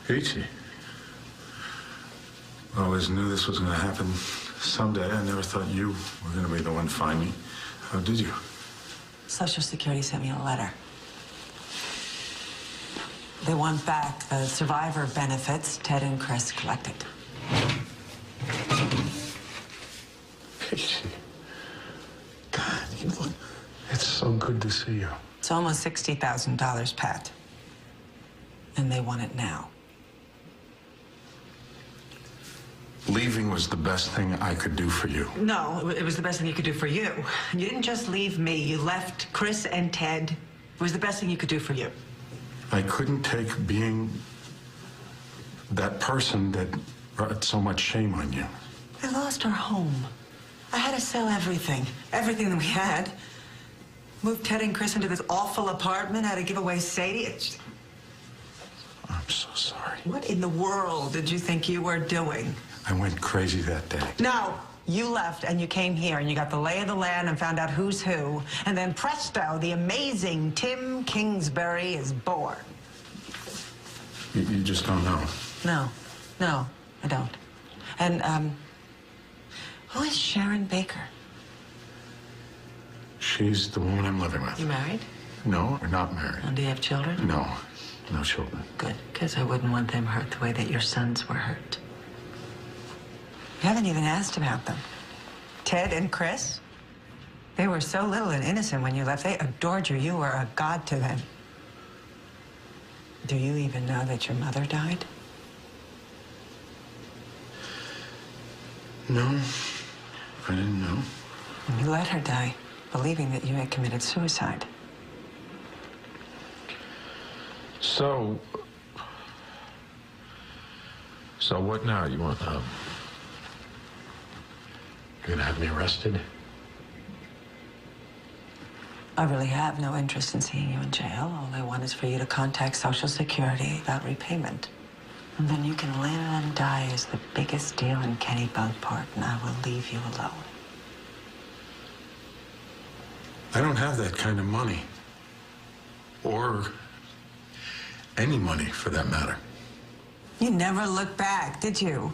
Peachy. I always knew this was going to happen someday. I never thought you were going to be the one to find me. How did you? Social Security sent me a letter. They want back the survivor benefits Ted and Chris collected. Peachy. God, you look... It's so good to see you. It's almost $60,000, Pat. And they want it now. Leaving was the best thing I could do for you. No, it was the best thing you could do for you. You didn't just leave me. You left Chris and Ted. It was the best thing you could do for you. I couldn't take being that person that brought so much shame on you. I lost our home. I had to sell everything. Everything that we had. Moved Ted and Chris into this awful apartment. Had to give away Sadie. I'm so sorry. What in the world did you think you were doing? I went crazy that day. No, you left and you came here and you got the lay of the land and found out who's who. And then presto, the amazing Tim Kingsbury is born. You just don't know. No, I don't. And, who is Sharon Baker? She's the woman I'm living with. You married? No, we're not married. And do you have children? No, no children. Good, because I wouldn't want them hurt the way that your sons were hurt. You haven't even asked about them. Ted and Chris? They were so little and innocent when you left. They adored you. You were a god to them. Do you even know that your mother died? No, I didn't know. You let her die, believing that you had committed suicide. So what now? You want, you're gonna have me arrested? I really have no interest in seeing you in jail. All I want is for you to contact Social Security about repayment. And then you can live and die as the biggest deal in Kennebunkport, and I will leave you alone. I don't have that kind of money. Or any money, for that matter. You never looked back, did you?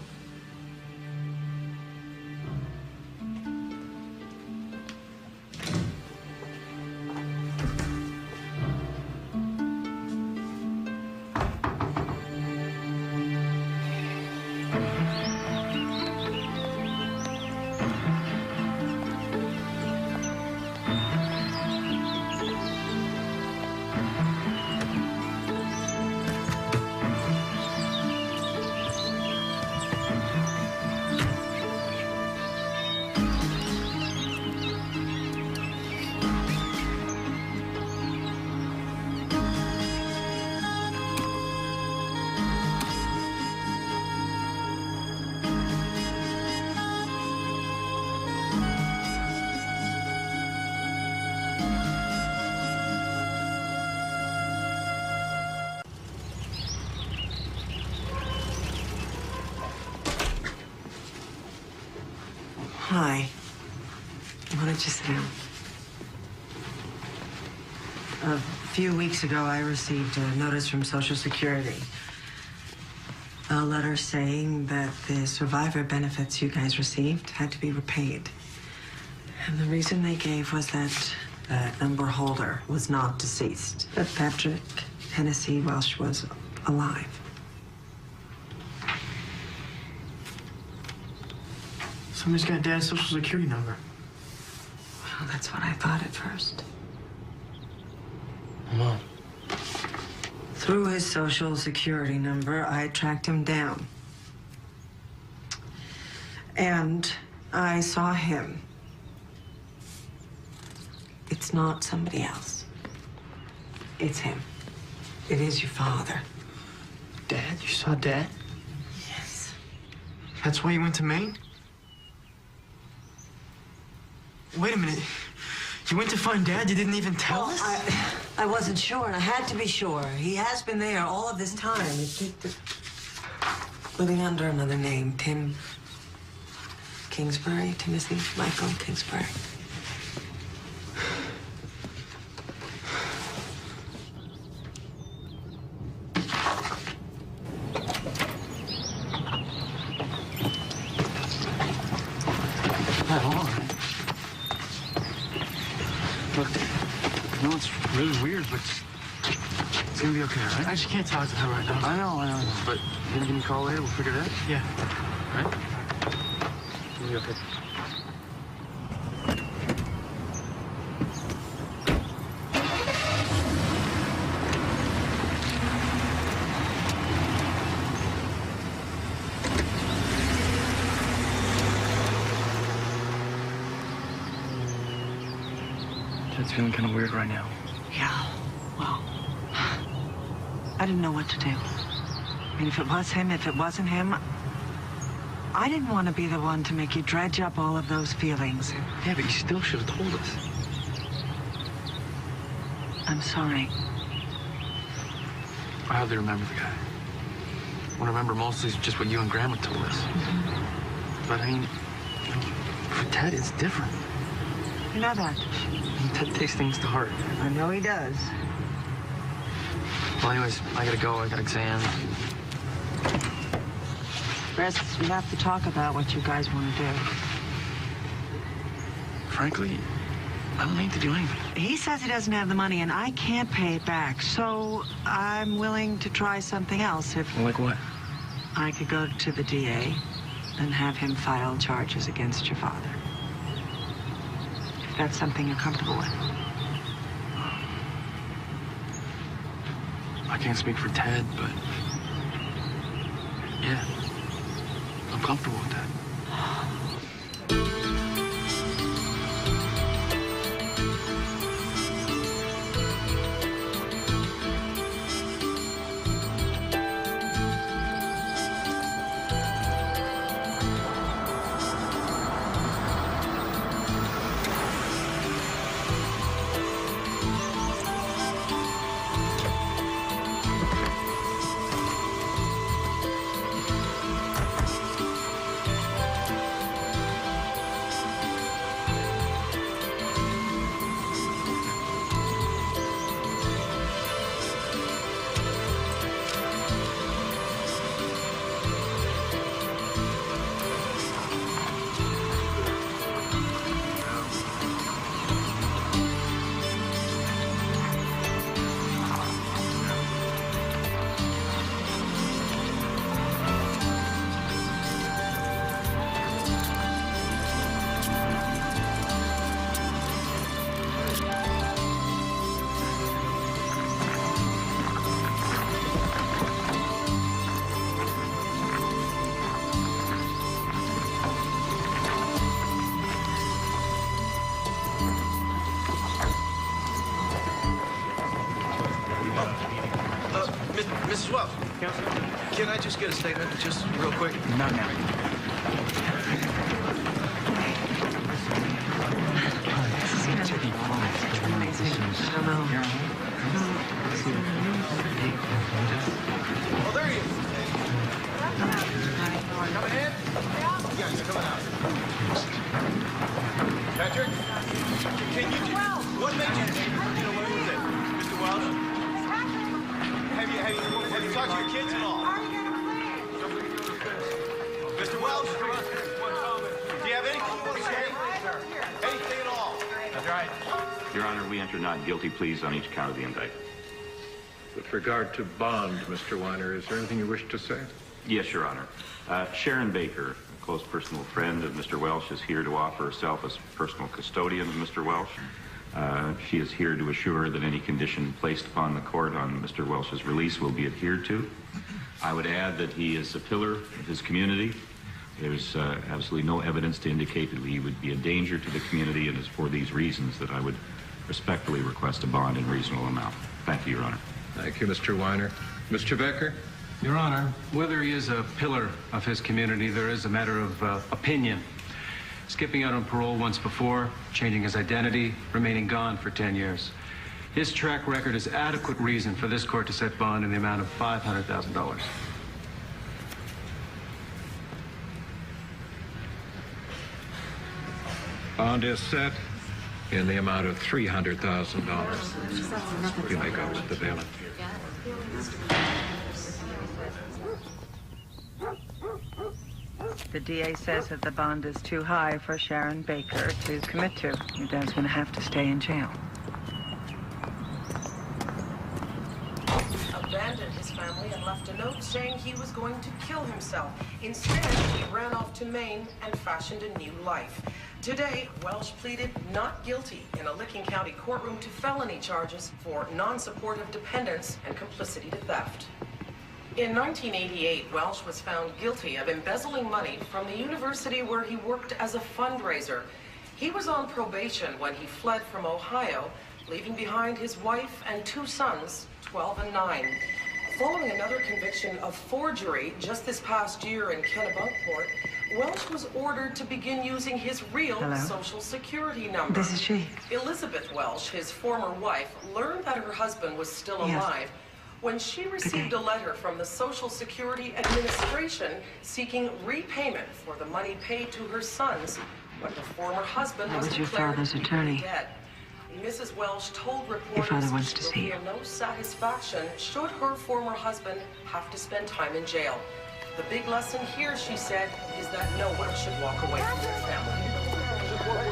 Hi. Why don't you sit down? A few weeks ago, I received a notice from Social Security. A letter saying that the survivor benefits you guys received had to be repaid. And the reason they gave was that the number holder was not deceased, that Patrick Hennessy Welsh was alive. Somebody's got Dad's Social Security number. Well, that's what I thought at first. Mom. Through his Social Security number, I tracked him down. And I saw him. It's not somebody else. It's him. It is your father. Dad? You saw Dad? Yes. That's why you went to Maine? Wait a minute. You went to find Dad? You didn't even tell us? I wasn't sure, and I had to be sure. He has been there all of this time. Living under another name, Tim Kingsbury, Timothy Michael Kingsbury. Really weird, but it's gonna be okay, right? I just can't talk to her right now. I know. But you gonna give me a call later? We'll figure it out? Yeah. Right? It'll be okay. It's feeling kind of weird right now. Yeah, well, I didn't know what to do. I mean, if it was him, if it wasn't him, I didn't want to be the one to make you dredge up all of those feelings. Yeah, but you still should have told us. I'm sorry. I hardly remember the guy. What I remember mostly is just what you and Grandma told us. But I mean, for Ted, it's different. You know that. Ted takes things to heart. I know he does. Well, anyways, I gotta go. I got exams. Chris, we have to talk about what you guys want to do. Frankly, I don't need to do anything. He says he doesn't have the money, and I can't pay it back. So I'm willing to try something else. If Like what? I could go to the DA and have him file charges against your father. If that's something you're comfortable with. I can't speak for Ted, but yeah, I'm comfortable with that. Mrs. Wells, can I just get a statement, just real quick? Not now. Oh, there he is. Coming in? Yeah, he's coming out. Patrick, can you what made you, what was it? Mr. Wells? Have you talked to your kids at all? Mr. Wells? Do you have anything you want to say? Anything at all? That's right. Your Honor, we enter not guilty pleas on each count of the indictment. With regard to bond, Mr. Weiner, is there anything you wish to say? Yes, Your Honor. Sharon Baker, a close personal friend of Mr. Welsh, is here to offer herself as personal custodian of Mr. Welsh. She is here to assure that any condition placed upon the court on Mr. Welsh's release will be adhered to. I would add that he is a pillar of his community, There's absolutely no evidence to indicate that he would be a danger to the community, and it's for these reasons that I would respectfully request a bond in reasonable amount. Thank you, Your Honor. Thank you, Mr. Weiner. Mr. Becker? Your Honor, whether he is a pillar of his community, there is a matter of opinion. Skipping out on parole once before, changing his identity, remaining gone for 10 years. His track record is adequate reason for this court to set bond in the amount of $500,000. Bond is set in the amount of $300,000. You may go with the bailiff. The DA says that the bond is too high for Sharon Baker to commit to. Your dad's going to have to stay in jail. Abandoned his family and left a note saying he was going to kill himself. Instead, he ran off to Maine and fashioned a new life. Today, Welsh pleaded not guilty in a Licking County courtroom to felony charges for non-supportive dependence and complicity to theft. In 1988, Welsh was found guilty of embezzling money from the university where he worked as a fundraiser. He was on probation when he fled from Ohio, leaving behind his wife and 2 sons, 12 and 9. Following another conviction of forgery just this past year in Kennebunkport, Welsh was ordered to begin using his real Social Security number. This is she. Elizabeth Welsh, his former wife, learned that her husband was still alive when she received a letter from the Social Security Administration seeking repayment for the money paid to her sons when her former husband was your declared father's attorney? dead. Mrs. Welsh told Your reporters father wants to she see will you. feel no satisfaction should her former husband have to spend time in jail. The big lesson here, she said, is that no one should walk away from their family.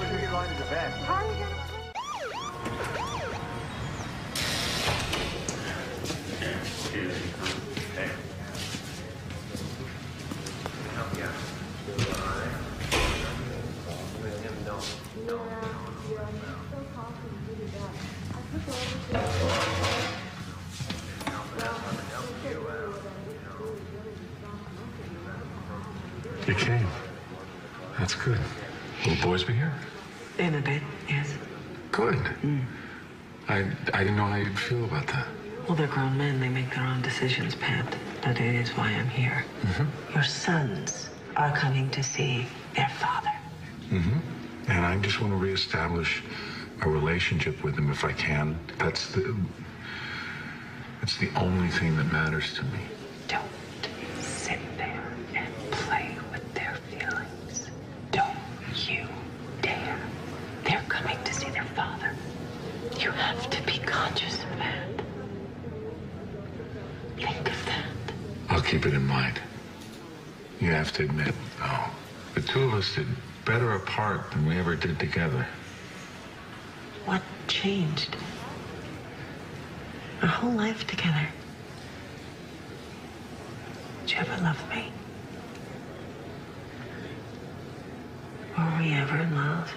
You came. That's good. Will the boys be here? In a bit, yes. Good. I didn't know how you'd feel about that. Well, they're grown men. They make their own decisions, Pat. But it is why I'm here. Your sons are coming to see their father. And I just want to reestablish a relationship with them if I can. It's the only thing that matters to me. Don't sit there and play with their feelings. Don't you dare. They're coming to see their father. You have to be conscious of that. Think of that. I'll keep it in mind. You have to admit, though, the two of us did better apart than we ever did together. What changed? Our whole life together. Did you ever love me? Were we ever in love?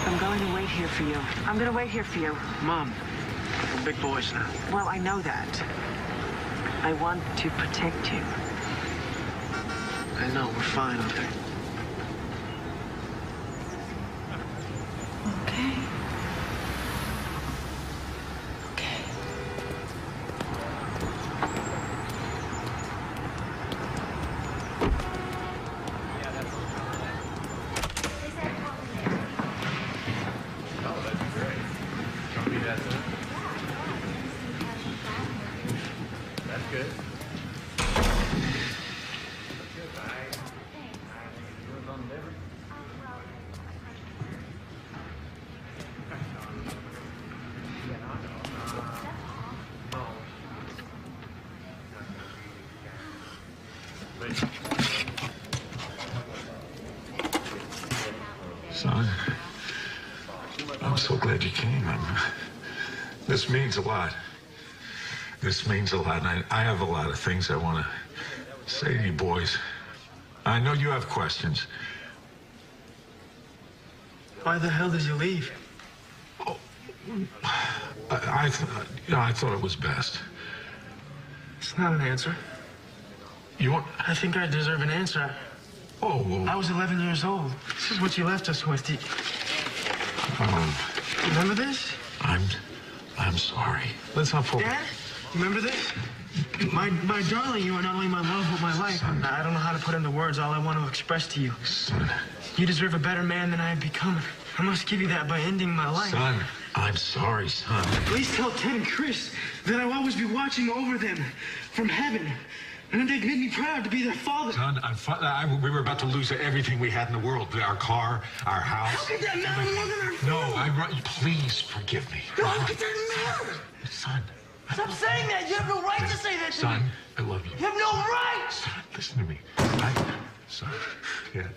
I'm going to wait here for you. I'm going to wait here for you. Mom, we're big boys now. Well, I know that. I want to protect you. I know, we're fine, okay? Okay. Okay. That's good. Son, I'm so glad you came. This means a lot. This means a lot, and I have a lot of things I want to say to you boys. I know you have questions. Why the hell did you leave? I thought it was best. It's not an answer. You want? I think I deserve an answer. Oh, I was 11 years old. This is what you left us with. Remember this? I'm sorry. Let's not focus. Dad, remember this? My darling, you are not only my love, but my life. Son. I don't know how to put into words all I want to express to you. Son. You deserve a better man than I have become. I must give you that by ending my life. Son, I'm sorry, son. Please tell Ted and Chris that I'll always be watching over them from heaven. And they've made me proud to be their father. Son, we were about to lose everything we had in the world. Our car, our house. How could that matter more than our family? No, please forgive me. No, how could that matter? Son. Stop saying that. You have no right to say that to me. Son, I love you. You have no right. Son, listen to me. Son, Dad.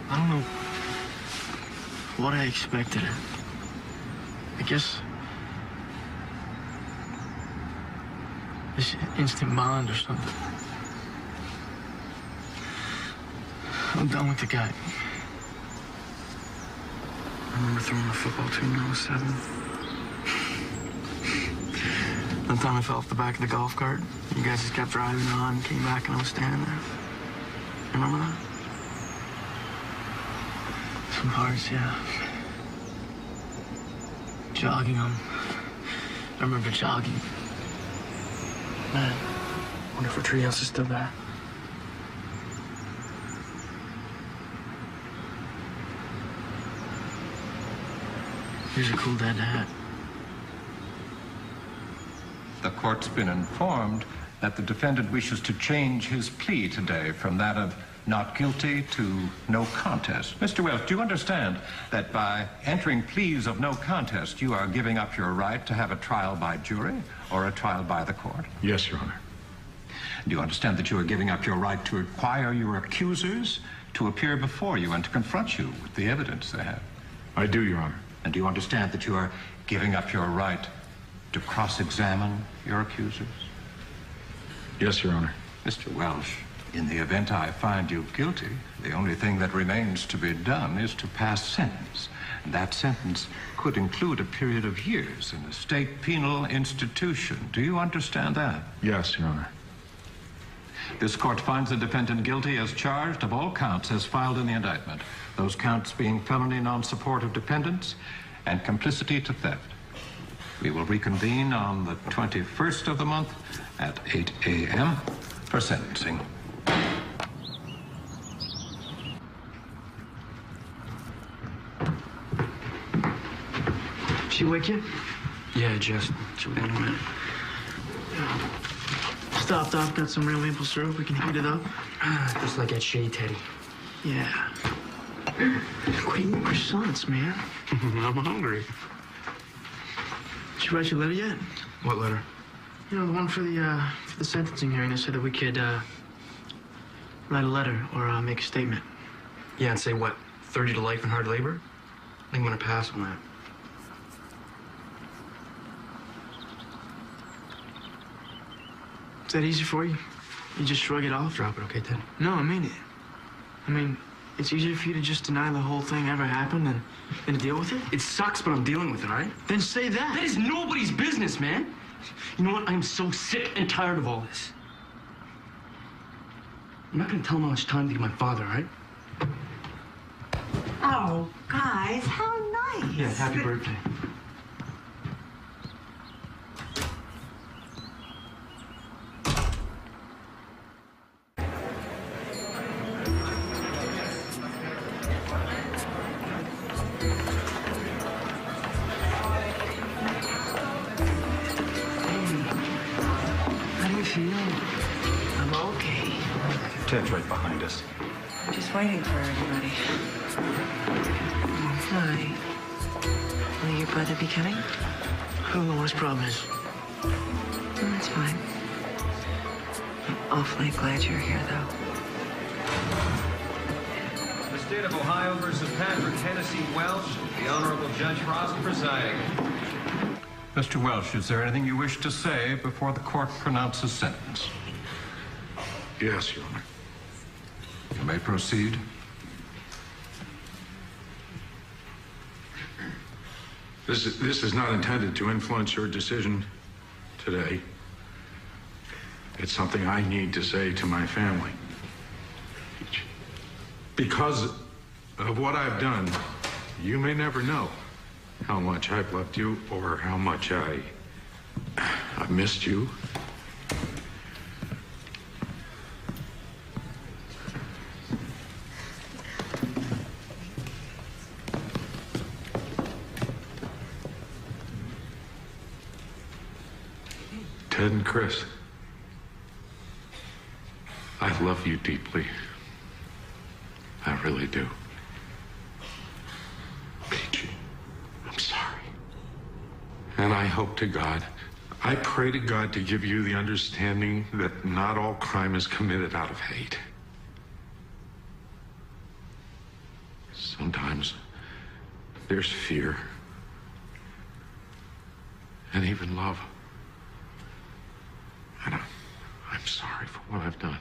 I don't know what I expected. I guess this instant bond or something. I'm done with the guy. I remember throwing a football to him when I was 7. One time I fell off the back of the golf cart. You guys just kept driving on, came back, and I was standing there. Remember that? Some parts, yeah. Jogging them. I remember jogging. Man, wonder if our treehouse is still there. Here's a cool dad to have. The court's been informed that the defendant wishes to change his plea today from that of not guilty to no contest. Mr. Welch, do you understand that by entering pleas of no contest, you are giving up your right to have a trial by jury or a trial by the court? Yes, Your Honor. Do you understand that you are giving up your right to require your accusers to appear before you and to confront you with the evidence they have? I do, Your Honor. And do you understand that you are giving up your right to cross-examine your accusers? Yes, Your Honor. Mr. Welch, in the event I find you guilty, the only thing that remains to be done is to pass sentence. And that sentence could include a period of years in a state penal institution. Do you understand that? Yes, Your Honor. This court finds the defendant guilty as charged of all counts as filed in the indictment. Those counts being felony non-support of dependents and complicity to theft. We will reconvene on the 21st of the month at 8 a.m. for sentencing. She wake you? Yeah, just. She'll be in a minute. Stopped off, got some real maple syrup. We can heat it up. Just like that shade, Teddy. Yeah. Quit eating croissants, man. I'm hungry. Did you write your letter yet? What letter? You know, the one for the sentencing hearing. They said that we could write a letter or make a statement. Yeah, and say what? 30 to life and hard labor? I think I'm gonna pass on that. Is that easy for you? You just shrug it off? Drop it, okay, Ted? No, I mean it. I mean, it's easier for you to just deny the whole thing ever happened than to deal with it? It sucks, but I'm dealing with it, all right? Then say that. That is nobody's business, man. You know what? I'm so sick and tired of all this. I'm not gonna tell him how much time to give my father, all right? Oh, guys, how nice. Yeah, happy birthday. How do you feel? I'm okay. Ted's right behind us. I'm just waiting for everybody. Hi. Will your brother be coming? I don't know what his problem is. Oh, that's fine. I'm awfully glad you're here, though. The state of Ohio versus Patrick Hennessy Welsh, the Honorable Judge Frost presiding. Mr. Welsh, is there anything you wish to say before the court pronounces sentence? Yes, Your Honor. You may proceed. This is not intended to influence your decision today. It's something I need to say to my family. Because of what I've done, you may never know how much I've loved you or how much I've missed you. Ted and Chris, I love you deeply. I really do. Peachy, I'm sorry. And I hope to God, I pray to God to give you the understanding that not all crime is committed out of hate. Sometimes there's fear and even love. And I'm sorry for what I've done.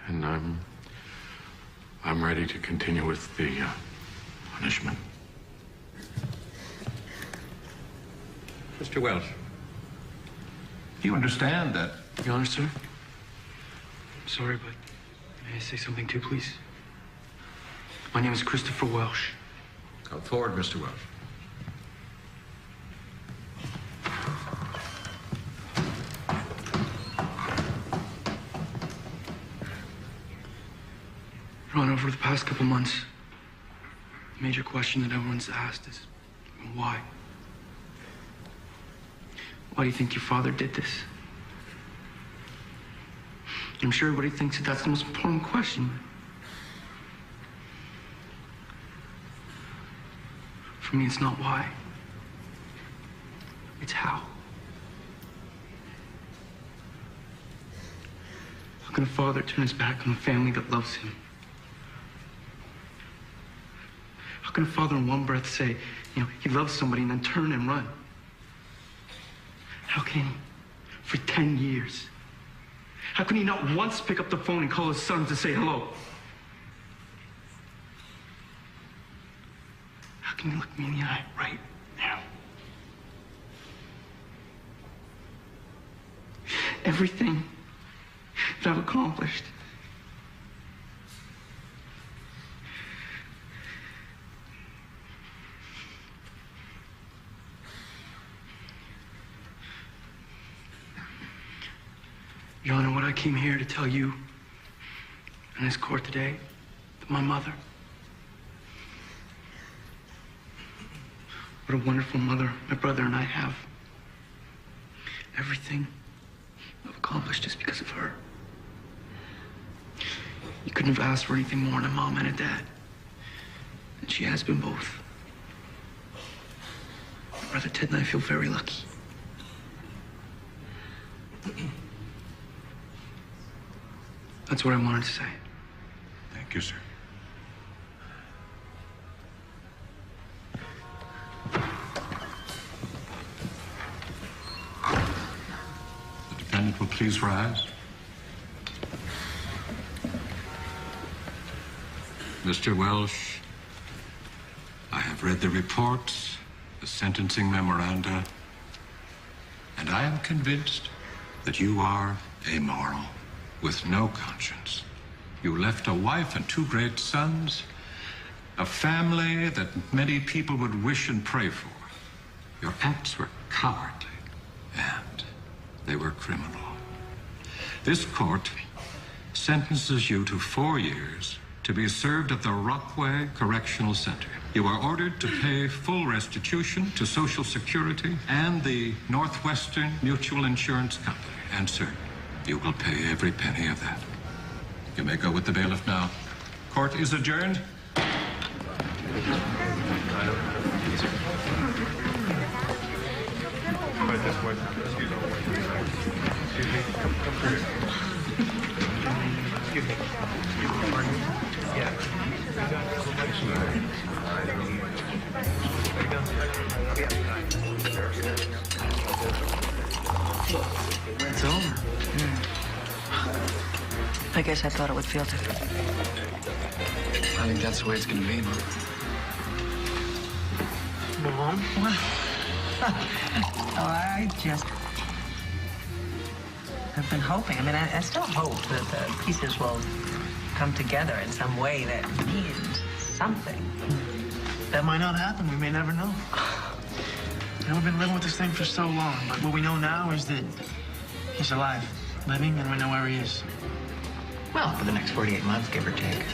And I'm ready to continue with the punishment. Mr. Welsh, do you understand that? Your Honor, sir? I'm sorry, but may I say something too, please? My name is Christopher Welsh. Come forward, Mr. Welsh. Your Honor, over the past couple months, the major question that everyone's asked is, why? Why do you think your father did this? I'm sure everybody thinks that that's the most important question. For me, it's not why. It's how. How can a father turn his back on a family that loves him? How can a father in one breath say, he loves somebody and then turn and run? How can he? For 10 years. How can he not once pick up the phone and call his son to say hello? How can you look me in the eye right now? Everything that I've accomplished, Your Honor, what I came here to tell you in this court today, that my mother, what a wonderful mother my brother and I have. Everything I've accomplished is because of her. You couldn't have asked for anything more than a mom and a dad. And she has been both. My brother Ted and I feel very lucky. That's what I wanted to say. Thank you, sir. The defendant will please rise. Mr. Welsh, I have read the reports, the sentencing memoranda, and I am convinced that you are amoral, with no conscience. You left a wife and 2 great sons, a family that many people would wish and pray for. Your acts were cowardly, and they were criminal. This court sentences you to 4 years to be served at the Rockaway Correctional Center. You are ordered to pay full restitution to Social Security and the Northwestern Mutual Insurance Company. And, sir, you will pay every penny of that. You may go with the bailiff now. Court is adjourned. Right this way. Excuse me. Excuse me. Come through. Excuse me. Yeah. It's over. I guess I thought it would feel different. I think that's the way it's gonna be, Mom. Mom? I just have been hoping. I mean, I still hope that the pieces will come together in some way that means something. That might not happen. We may never know. You know, we've been living with this thing for so long, but what we know now is that he's alive, living, and we know where he is. Well, for the next 48 months, give or take.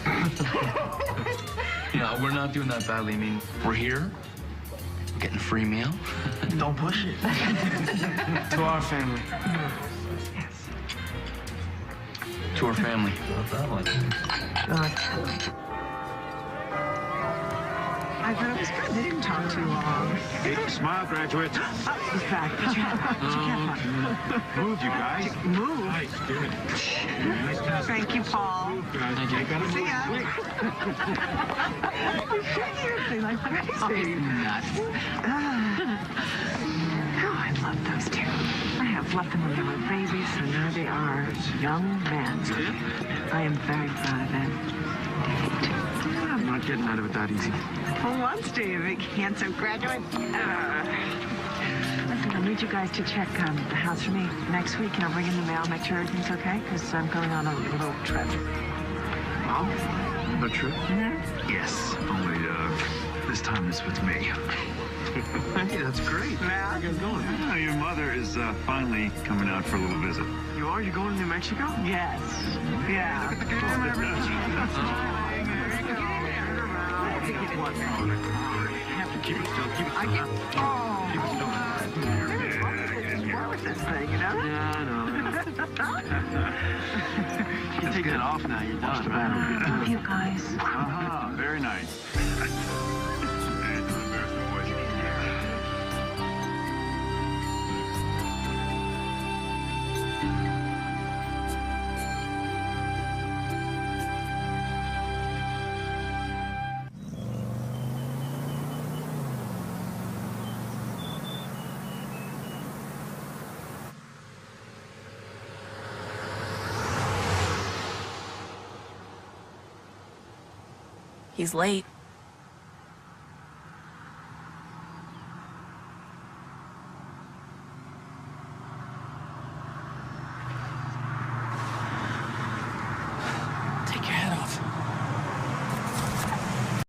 Yeah, we're not doing that badly. I mean, we're here. We're getting a free meal. Don't push it. To our family. Yes. To our family. I thought it was good. They didn't talk too long. Hey, smile, graduates. He's back. Put your hat on. Move, you guys. Move. Nice, good. Thank you, Paul. Thank you. Gotta See move ya. quick. You're shaking like crazy. Nuts. Oh, I love those two. I have loved them when they were babies, and now they are young men. I am very proud of them. I'm not getting out of it that easy. For once, David, handsome graduate. Listen, I need you guys to check the house for me next week. You know, bring in the mail, make sure everything's okay, because I'm going on a little trip. Mom? A trip? Mm-hmm. Yes. Only, this time it's with me. Hey, that's great. Yeah. Where are you guys going? Oh, your mother is finally coming out for a little visit. You are? You're going to New Mexico? Yes. Yeah. Look at the camera. Keep it still. Keep it still. Keep it still. With this thing, you know? Yeah, I know. You can take that off now. You're done, right? Love you guys. Uh-huh. Very nice. He's late.